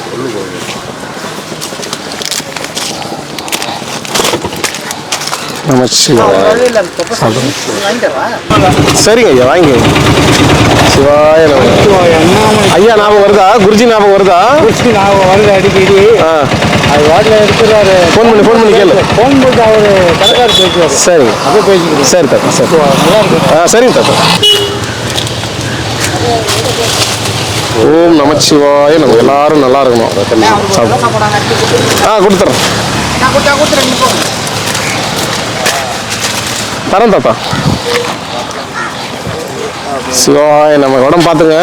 சரிங்க ஐயா, வாங்கி. சிவாய ஐயா, ஞாபகம் வருதா? குருஜி ஞாபகம் வருதா? அடிக்கடி அது வாட்டில் எடுத்துறாரு. ஃபோன் பண்ணி கேளு. ஃபோன் போட்டு அவர் கடைக்காரர் பேசுவார். சரிங்க, அப்படியே பேசிக்கிறேன். சரி தாத்தா, சரி. நல்லா இருக்கு. சரிங்க தாத்தா. ஓம் நமச்சிவாய. நம்ம எல்லாரும் நல்லா இருக்கணும். கொடுத்துறேன் தரேன் தாத்தா. சிவாய நம்ம உடம்பு பார்த்துங்க.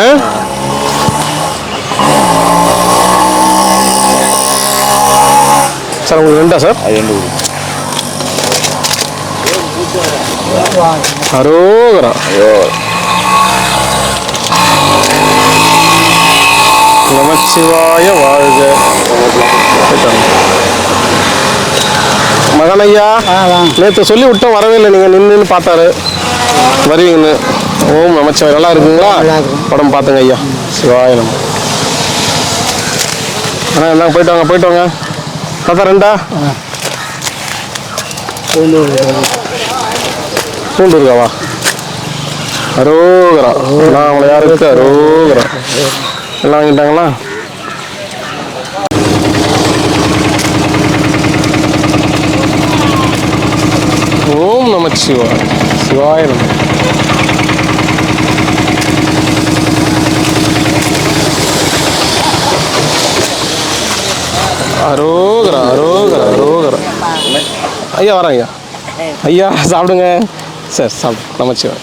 சார் உங்களுக்கு ரெண்டா சார்? அரோகரா. நமச்சிவாய வாழ்க. மகனையா, நேற்று சொல்லி விட்டோம், வரவே இல்லை. நீங்கள் நின்று பார்த்தாரு வருவீங்கன்னு. ஓம் நமச்சிவாய. நல்லா இருக்குங்களா? படம் பார்த்துங்க ஐயா. சிவாய நம்ம. என்ன போயிட்டு வாங்க தாத்தா. ரெண்டா பூண்டு இருக்காவா? அரோகரா. நான் அவளை யாருக்கு அரோகரா. எல்லாம் வாங்கிட்டாங்களா? ஓம் நமச்சிவாய. சிவாய நம. அரோகரா அரோகரா அரோகரா. ஐயா வரேன் ஐயா. ஐயா சாப்பிடுங்க. சரி சாப்பிடு. நமச்சிவாய.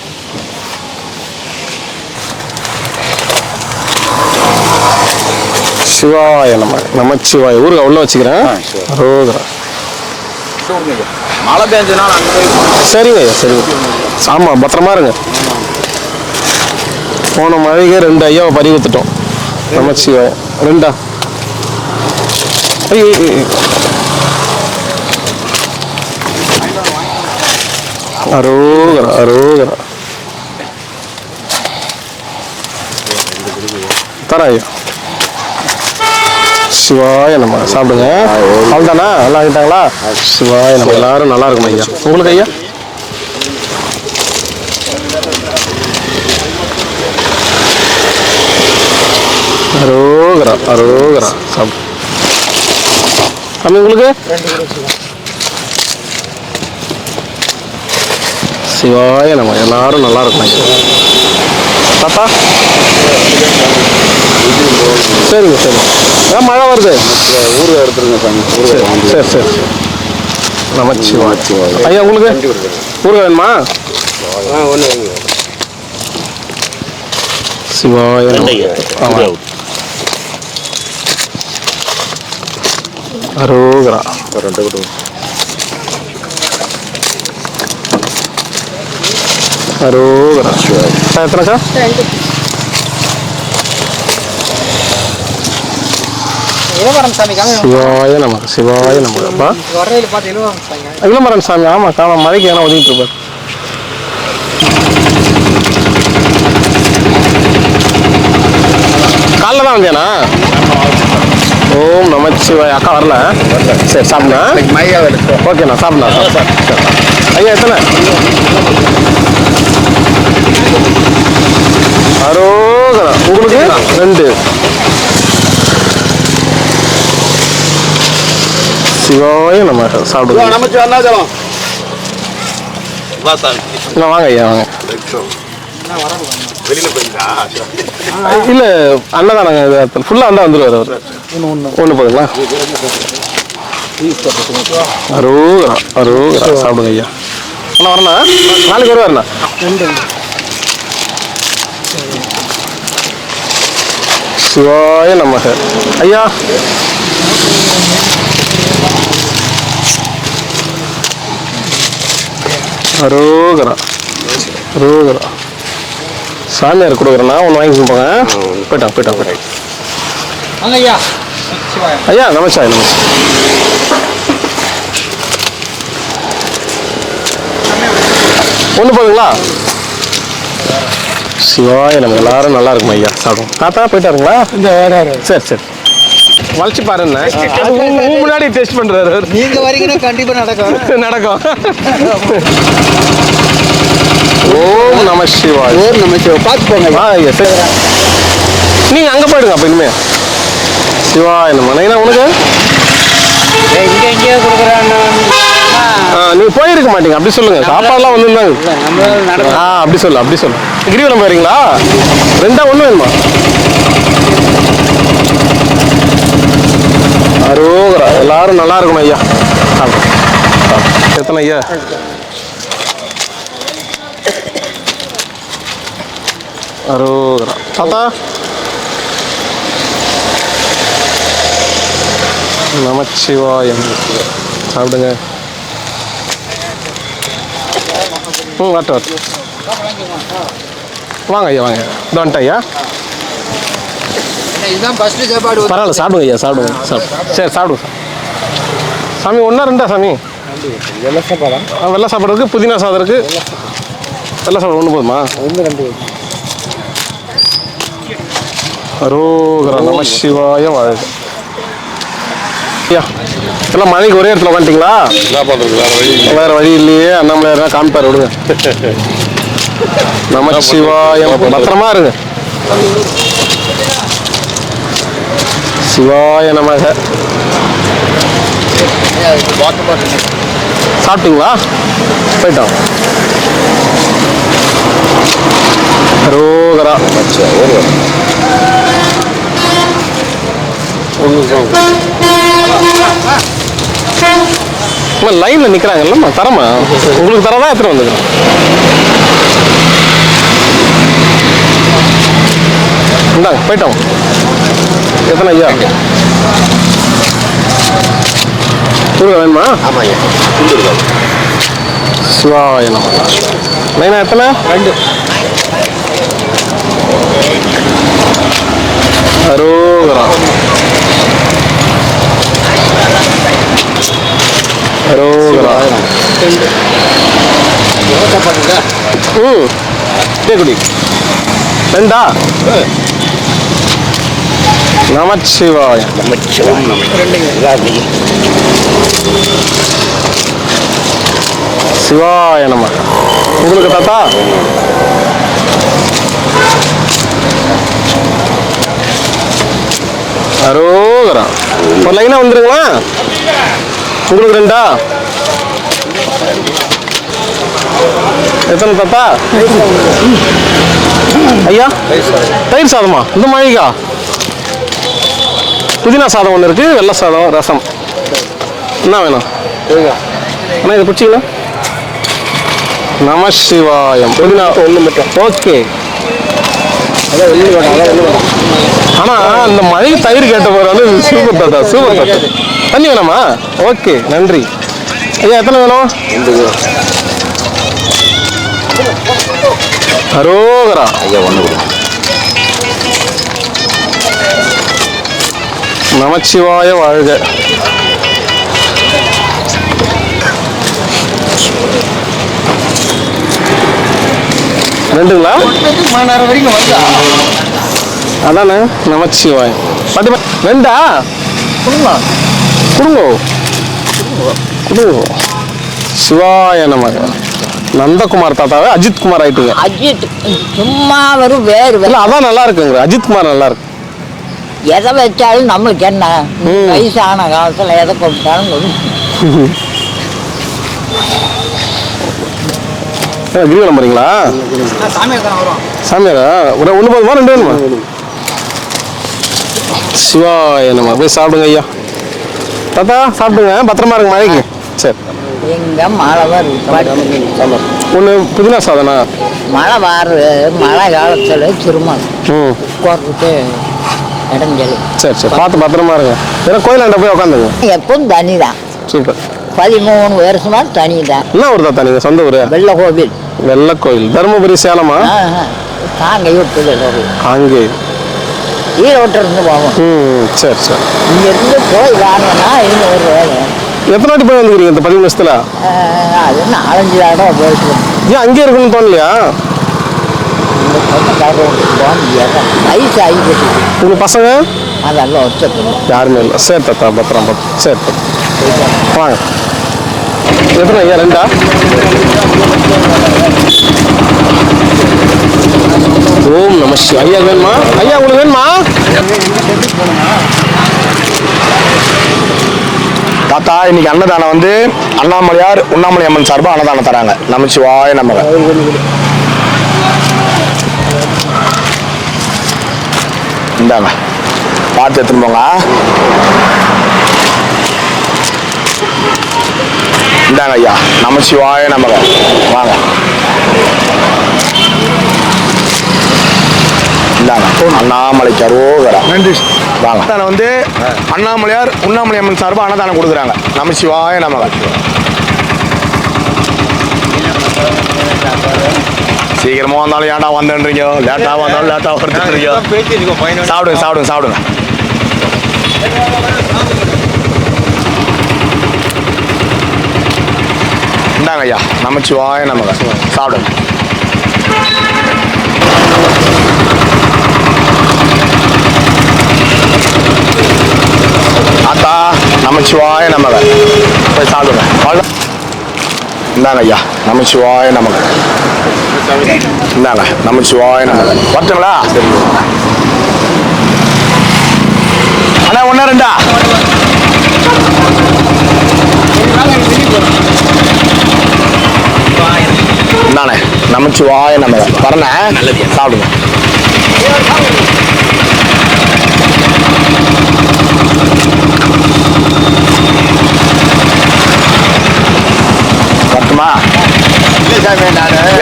சிவாய நம்ம. நமச்சிவாய. ஊருக்கு உள்ள வச்சுக்கிறேன். அரோகரா. மழை பெஞ்சனால சரிங்க ஐயா, சரிங்க. ஆமாம், பத்திரமா இருங்க. போன மழைக்கு 2 ஐயாவை பறிவுத்துட்டோம். நமச்சிவாய. 2 ஐயோ. அரோகரா அரோகரா. தரேன் ஐயா. சிவாய நம்ம. சாப்பிடுங்க. அவ்வளோதானா? நல்லா ஆகிட்டாங்களா? சிவாய நம்ம. எல்லாரும் நல்லா இருக்கணும் ஐயா. உங்களுக்கு ஐயா? அரோகரா அரோகரா. சாப்பிடு. உங்களுக்கு? சிவாய நம்ம. எல்லாரும் நல்லா இருக்கணும் ஐயா. தாத்தா சரிங்க சரி. மழை வருது. ஊருக்கு எடுத்துருங்க சாமி. சரி சரி. நமச்சிவாய. ஐயா உங்களுக்கு ஊருக்கு வேணுமா? சிவாய. அரோகரா. அரோகரா. எத்தனைக்கா? சிவாய நமக்கு. சிவாய நமக்கு. இளமரன் சாமி. ஆமா காண மழைக்கு ஏன்னா ஒதுங்கிட்டு இருப்பார். காலைல தான் வந்தேனா? ஓம் நமச்சிவாய. அக்கா வரல? சரி சாப்பிடுங்க. ஓகேண்ணா சாப்பிடுண்ணா. ஐயா எத்தனை? அரோகரா. உங்களுக்கு 2. சிவாய நம்ம. சாப்பிடுங்க. வாங்க ஐயா வாங்க. இல்ல அண்ணதானங்க. ஃபுல்லா வந்தா வந்துருவாரு அவர். ஒண்ணு போதுங்களா? அரோகரா அரோகரா. சாப்பிடுங்க ஐயா. அண்ணா வரண்ணா. நாளைக்கு வருவாருண்ணா. சிவாய நமக. ஐயா அரோகரா அரோகரா. சாமியார் கொடுக்குறேண்ணா ஒன்று வாங்கிட்டு போங்க. போயிட்டான். ஐயா நமஸ்கார். ஒன்று போதுங்களா? சிவாய நம்ம எல்லாரும் நல்லா இருக்கும் ஐயா. சாப்பிடும். தாத்தா போயிட்டாருங்களா? சரி வளைச்சு பாருங்க. முன்னாடி டெஸ்ட் பண்றாரு. நீங்க வரீங்கன்னா கண்டிப்பா நடக்கும். ஓம் நம சிவாய். பார்த்து போங்க. சரி நீங்க அங்க போயிடுங்க. அப்ப இனிமே சிவாய நம்ம நைனா உனக்கு இங்க எங்கேயோ கொடுக்குறாங்க. நீங்க போயிருக்க மாட்டீங்க. அப்படி சொல்லுங்க. சாப்பாடுலாம் வந்துருந்தாங்க. அப்படி சொல்லு. கிரிவலம் போறீங்களா? 2 1 வேணுமா? அரோகரா. எல்லாரும் நல்லா இருக்கணும் ஐயா. எத்தனை ஐயா? அரோகரா. தாத்தா நமச்சிவாயம். சாப்பிடுங்க. வாட்டு வாங்க ஐயா வாங்க. வந்துட்டேன் ஐயா. இதுதான் ஃபர்ஸ்ட் சாப்பாடு. பரவாயில்ல சாப்பிடுங்க ஐயா. சாப்பிடுங்க. சரி சாப்பிடுங்க சாமி. 1 2 சாமி? வெள்ளை சாப்பாடு இருக்கு, புதினா சாதம் இருக்கு. வெள்ளை சாப்பாடு 1 போதுமா? 1 2. அரோகரா நம சிவாய வாழ்க. ஐயா எல்லாம் மழைக்கு ஒரே இடத்துல உட்காந்துட்டீங்களா? வேற வழி இல்லையே. அண்ணாமலை காமிப்பார். விடுங்க. நமச்சிவாயம். பத்திரமா இருங்க. சிவாய நமக. சாப்பிட்டீங்களா? போயிட்டோம். அரோகரா. லைன்ல நிக்கிறாங்கல்ல. தரமா உங்களுக்கு தரதா? எத்தனை வந்துக்கிறோம்? இந்தாங்க போயிட்டோம். எத்தனை ஐயா? தூரம் வேணுமா? சிவாய நம. லைனா எத்தனை? 2. அரோகரா அரோகரா. குடி 2 நமச்சிவாய. சிவாய நம. உங்களுக்கு தாத்தா? அரோகரா. ஒரு லைனா வந்துருங்களா? உங்களுக்கு 2. எத்தனை தாத்தா? ஐயா தயிர் சாதமா? இந்த மழைக்கா? புதினா சாதம் 1 இருக்கு, வெள்ளை சாதம், ரசம். என்ன வேணும் அண்ணா? இதை பிடிச்சிங்களா? நம சிவாயம். புதினா 1 மட்டும். ஓகே. ஆனா இந்த மழை தயிர் கேட்ட போறாரு. சூப்பர் தாத்தா, சூப்பர் தாத்தா. தண்ணி வேணாமா? ஓகே நன்றி ஐயா. எத்தனை வேணும்? அரோகரா ஐயா. 1 நமச்சிவாய வாழ்க. ரெண்டுங்களா? வரைக்கும் வருதா? அதானே நமச்சிவாயம். 2 கொடுங்க. சிவாய நமக. நந்தகுமார் தாத்தாவே அஜித் குமார் ஆயிட்டுங்க. அஜித் சும்மா வரும் வேறு இல்ல அதான் நல்லா இருக்குங்க. அஜித் குமார் நல்லா இருக்கு. எதை வச்சாலும் நம்மளுக்கு என்ன வயசான காலத்துல எதை கொடுத்தாலும் கிரிவலம் போறீங்களா? சாமியாரா? 1 போதுமா 2 வேணுமா? சிவாய நம்ம. போய் சாப்பிடுங்க ஐயா. தாத்தா சாப்பிடுங்க. பத்திரமா இருங்க மழைக்கு. சரி. எங்க மழை வருது? 1 புதினா சாதனா? மழை வாரு மழை காலத்துல திரும்ப போறதுக்கு இடைஞ்சல். சரி பார்த்து பத்திரமா இருங்க. ஏன்னா கோயிலாண்ட போய் உட்காந்துங்க. எப்பவும் தனி தான். சூப்பர். 13 வருஷமா தனி தான். என்ன ஊர் தாத்தா நீங்க சொந்த ஊரு? வெள்ள கோவில். வெள்ள கோயில். தருமபுரி சேலமா? தாங்க விட்டு அங்கே ஈரோட்டில் இருந்து போவோம். சரி சரி. இங்கிருந்து போய் வாங்கினா 500 ரூபாய். எத்தனை வாட்டி போய் வந்துக்கிறீங்க இந்த 15 வருஷத்துல? அது 4-5 தடவை போயிட்டு. ஏன் அங்கே இருக்கணும்னு தோணலையா? போக முடியாது, வயசு ஆகிப்போச்சு. உங்க பசங்க? அதெல்லாம் வச்சுக்கணும். யாருமே இல்லை. சரி தாத்தா பத்திரம் சரி வாங்க. எத்தனை ஐயா? 2? ஓம் நம சிவாய. ஐயா வேணுமா? ஐயா உங்களுக்கு வேணுமா? தாத்தா இன்னைக்கு அன்னதானம் வந்து அண்ணாமலையார் உண்ணாமலை அம்மன் சார்பா அன்னதானம் தராங்க. நமச்சிவாய நமக. இந்தாங்க பார்த்து எடுத்துன்னு போங்க. இந்தாங்க ஐயா, நமச்சிவாய நமக. வாங்க இந்தாங்க, அண்ணாமலைக்கு அரோகரா. நன்றி. வாங்க. வந்து அண்ணாமலையார் உண்ணாமலை அம்மன் சார்பா அன்னதானம் கொடுக்குறாங்க. நமச்சிவாய நமக. சீக்கிரமா வந்தாலும் ஏன்டா வந்தேன்றீங்க, லேட்டா வந்தாலும் லேட்டா வருதுன்றீங்க. சாப்பிடுங்க சாப்பிடுங்க சாப்பிடுங்க. இந்தாங்க ஐயா, நமச்சிவாய நமக. சாப்பிடுங்க. ஆத்தா நமச்சிவாய நமக. போய் சாப்பிடுங்க. இந்தாங்க ஐயா, நமச்சிவாய நமக. இந்தாங்க நமச்சிவாய நமக. வரட்டுங்களா? அண்ணா 1 2 இந்தாண்ணே, நமச்சிவாய நமக. வரண்ணே, சாப்பிடுங்க. வரட்டுமா?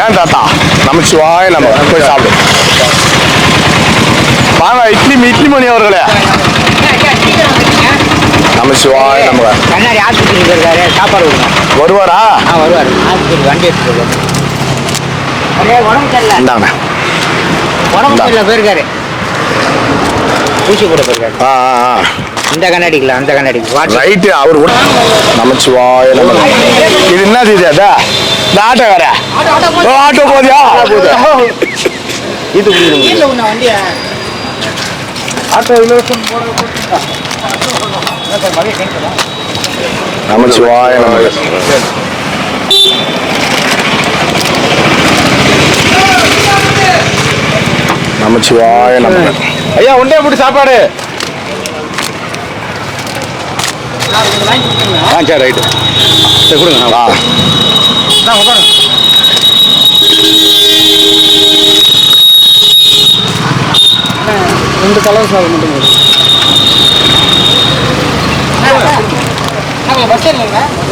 ஏன் தாத்தா? நமச்சிவாய நமக. போய் சாப்பிடு. வாங்க இட்லி மணி அவர்களே. நமச்சிவாய நமக. கண்ணாடி ஆஸ்பத்திரி போயிருக்காரு, சாப்பாடு கொடுங்க. வருவாரா? வருவார். ஆஸ்பத்திரி வண்டி எடுத்துட்டு போயிருக்காரு. உடம்பு சரியில்லை. இந்தாங்க. உடம்பு சரியில்லை போயிருக்காரு. ஊசி கூட போயிருக்காரு. இந்த கண்ணாடிக்கலாம் அந்த கண்ணாடிக்கு ரைட்டு. அவர் கூட நமச்சிவாய நமக. இது என்னது? இது அதா இந்த ஆட்டோக்கார ஆட்டோ போதியா? இது வண்டியா ஆட்டோ நமச்சிவாய நமக. நமச்சிவாய நமக. ஐயா ஒன்றே போட்டு சாப்பாடு. சரி ரைட்டு. சரி கொடுங்க. வா. ரெண்டு கலர் சாதம் மட்டும்.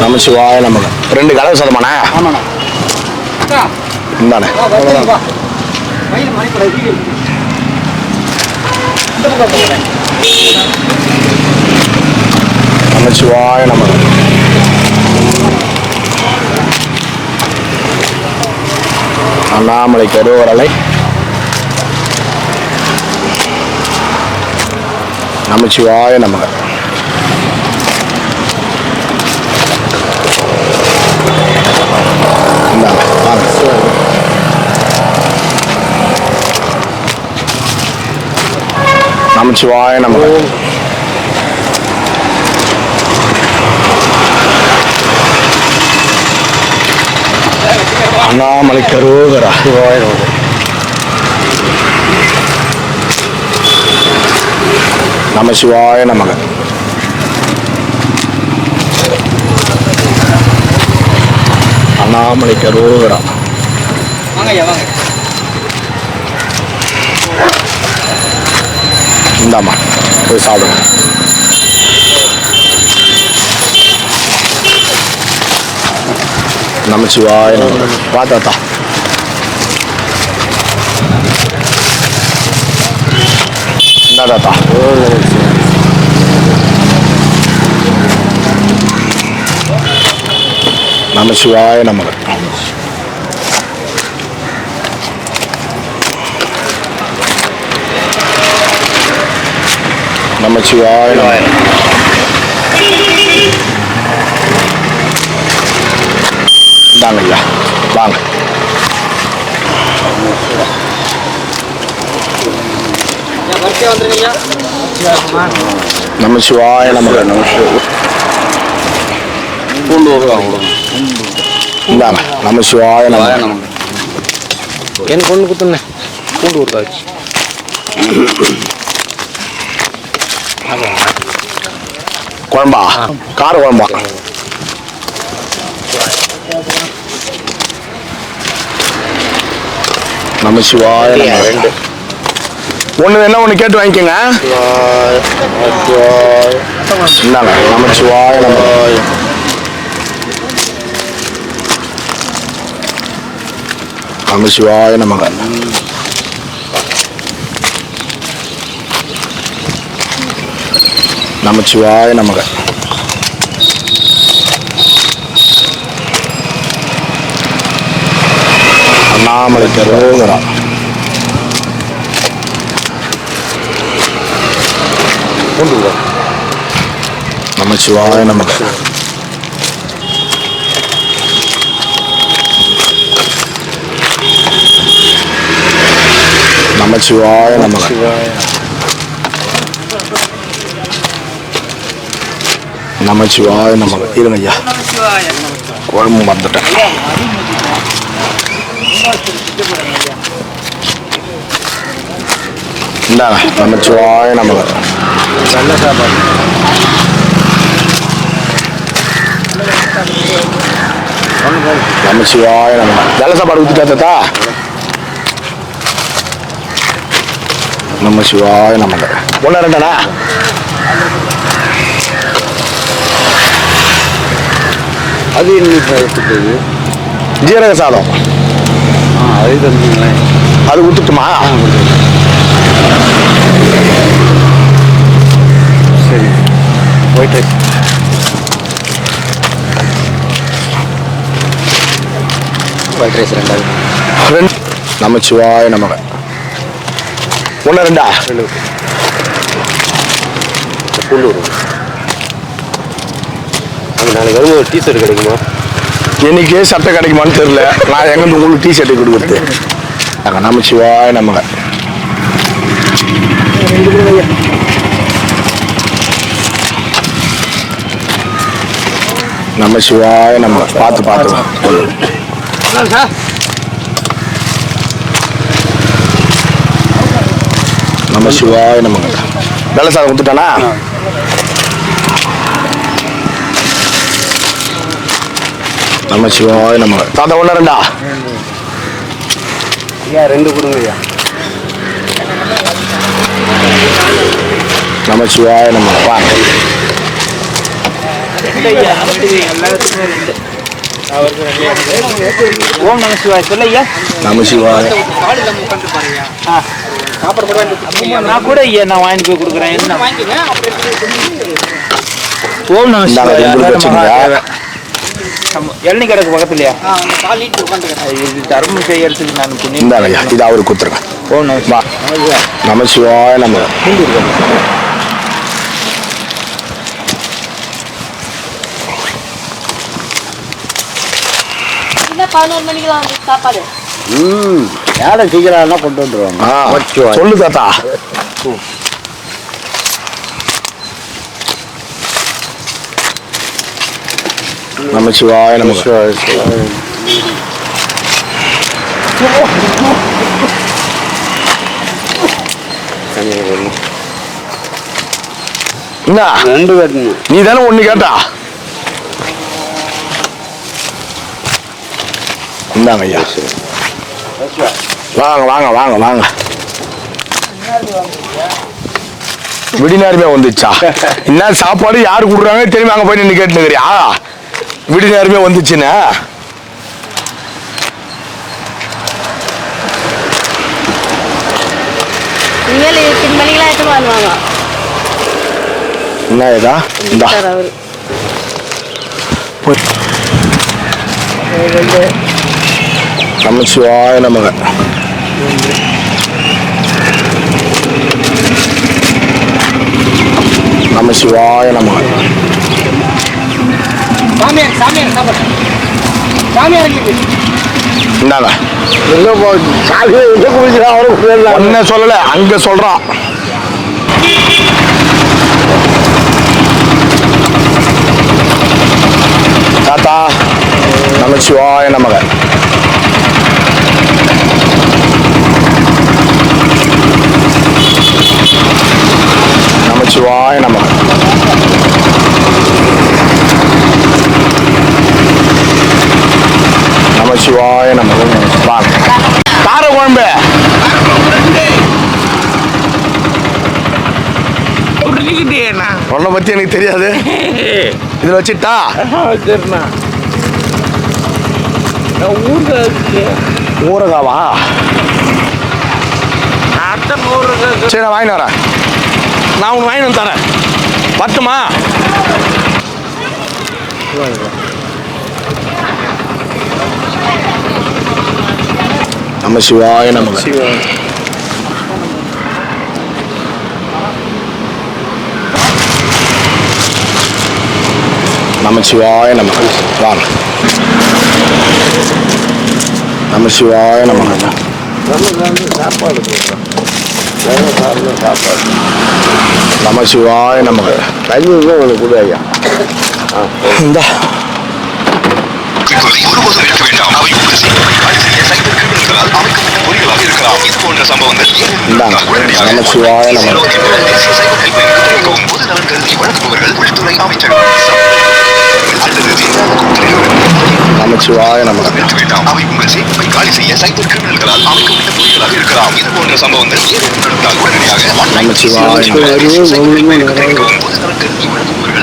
நமச்சிவாய நமக. 2 கலவு சாதமாண்ணா? ஆமாண்ணா. இந்தாண்ணே. நமச்சிவாய நமக. அண்ணாமலை கருவரலை. நமச்சிவாய நமக. இந்தாங்க வாங்க. நமச்சிவாய நமக. அண்ணாமலை கரோகரா. நமசிவாய நமக. அண்ணாமலை கரோகரா. இந்தாம்மா போய் சாப்பிடுங்க. நமச்சிவாய நமக. பார்த்தாத்தா என்ன தாத்தா? நமச்சிவாய நமக. நமச்சிவாய நமக. இந்தாங்க ஐயா, வாங்க. நமச்சிவாய நமக. இந்தாங்க நமச்சிவாய நமக. எனக்கு ஒன்று குத்துனேன் பூண்டு ஊறுகாச்சு. குழம்பா? கார குழம்பா? நமச்சிவாய நமக. ரெண்டு ஒண்ணு வேணா ஒண்ணு கேட்டு வாங்கிக்கோங்க. இந்தாங்க நமச்சிவாய நமக. நமச்சிவாய நமக. நமச்சிவாய நமக. அண்ணாமலை கரோகரா. நமச்சிவாய நமக. நமச்சிவாய நமக. நமச்சிவாய நமக. இருங்க ஐயா, குழம்பு வந்துட்டேன். இந்தாங்க நமச்சிவாய நமக. நல்ல சாப்பாடு. நமச்சிவாய நமக. நல்ல சாப்பாடு ஊற்றிட்டா தாத்தா? நமச்சிவாய நமக. ஒன்றா ரெண்டாண்ணா? அது என்ன ஜீரக சாதம் அது தந்துங்களேன். அது ஊற்றுட்டுமா? சரி போயிட்டு ஒயிட் ரைஸ் ரெண்டாவது. நமச்சிவாய நமக. ஒன்று ரெண்டா? பூண்டு அங்கே நாளைக்கு வரும்போது ஒரு டீஷர்ட் கிடைக்குமா? எனக்கு சட்டை கிடைக்குமான்னு தெரியல. நான் எங்கேருந்து உங்களுக்கு டீ ஷர்ட்டு கொடுக்குறது? நாங்கள் நமச்சிவாய நமக. நமச்சிவாய நமக. பார்த்து பார்த்து நமச்சிவாய நமக. வெள்ளை சாதம் கொடுத்துட்டானா? நமச்சிவாய நமக. தாத்தா ஒன்று ரெண்டா? ஐயா ரெண்டு கொடுங்க ஐயா. நமச்சிவாய நமக. வாங்க. ஓம் நம சிவாய். சொல்ல ஐயா. நமச்சிவாய. நான் கூட ஐயா நான் வாங்கிட்டு போய் கொடுக்குறேன். என்ன ஓம் நம சிவாய். எண்ணெய் கடைக்கு பக்கத்துலையா? இது தர்மம் செய்யறதுக்கு நான் புண்ணியம். இந்தாங்க, இது அவரு கொடுத்துருங்க. ஓம் நம நமச்சிவாய நமக. என்ன 11 மணிக்கெல்லாம் வந்து சாப்பாடு? யாரும் சீக்கிரம் கொண்டு வந்துருவாங்க. சொல்லு தாத்தா. நமச்சிவாய நமக. என்ன ரெண்டு பேரும் நீ தானே ஒண்ணு கேட்டா? இந்தாங்க ஐயா. வாங்க வாங்க வாங்க வாங்க. விடிநேரமே வந்துச்சா? என்ன சாப்பாடு யாரு கொடுக்குறாங்க தெரியுமா? அங்க போய் நின்று கேட்டுக்கிறியா? விடிநேரமே வந்துச்சுன்னா என்ன இதா? இந்தா நமச்சிவாய நமக. நமச்சிவாய நமக. இந்தாங்க. ஒன்ன சொல்லல, அங்க சொல்றான். தாத்தா நமச்சிவாய நமக. நமச்சிவாய நமக. நமச்சிவாய நமக. கார குழம்பு உன்னை பத்தி எனக்கு தெரியாது. இதுல வச்சுட்டா ஊறுகாவா? சரி நான் வாங்கிட்டு வரேன். நான் உனக்கு வாங்கிட்டு வந்து தரேன். பத்துமா? நம்ம சிவாய நமக. நமச்சிவாய நமக. வாங்க. நமச்சிவாய நமக. சாப்பாடு நமச்சிவாய நமக. உங்களுக்கு கூட ஐயா இந்த ஒருபோதும் இருக்க வேண்டாம். அவை உங்கள் சைபர் அமைக்கப்பட்ட பொறிகளாக இருக்கலாம். இது போன்ற சம்பவங்கள் நமச்சிவாய நமக. பொது நலன் கருதி வழங்குபவர்கள் உள்துறை அமைச்சகம் நமச்சிவாய நமக. வேண்டாம். அவை உங்கள் சேமிப்பை காலி செய்ய சைபர் கிரிமினல்களால் அமைக்கப்பட்ட பொறிகளாக இருக்கலாம். இது போன்ற சம்பவங்கள் ஏற்பட்டால் உடனடியாக நமச்சிவாய பொது நலன் கருதி வழங்குபவர்கள்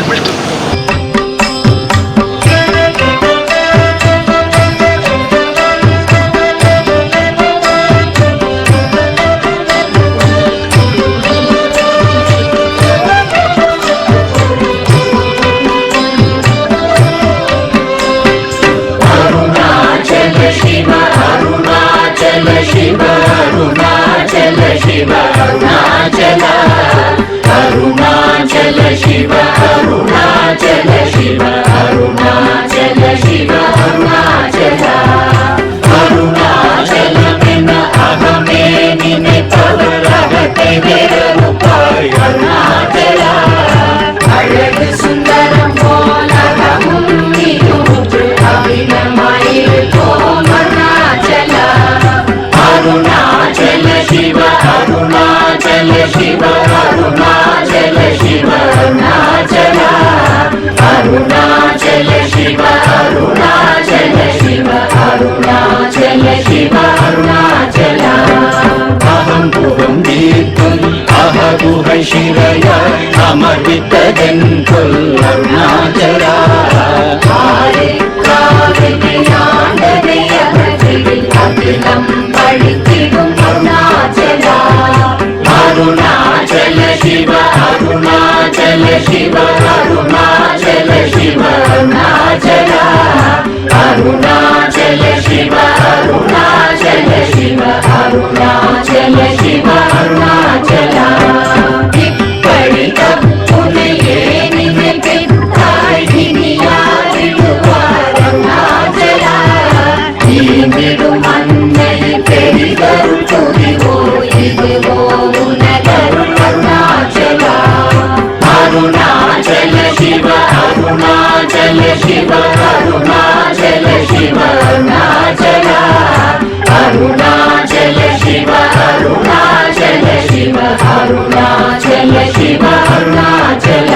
ಶಿರಯ ಅಮೃತದೆಂತೊಲ್ ಅರುಣಾಚಲ அகிலம் பழித்திடும் அருணாச்சல அருணாச்சல சிவ அருணாச்சல சிவ அருணாச்சல சிவ அருணாச்சல அருணாச்சல சிவ அருணாச்சல சிவ அருணாச்சல சிவ அருணாச்சல இப்படி தப்புனையே நினைத்தாய் இனியாரிடுவார் அருணாச்சல ீடும் அன்னை பெரிதருள் துதிவோ இதுவோ உனதருள் அருணாச்சல அருணாச்சல சிவ அருணாச்சல சிவ அருணாச்சல சிவ அருணாச்சல அருணாச்சல சிவ அருணாச்சல சிவ அருணாச்சல சிவ அருணாச்சல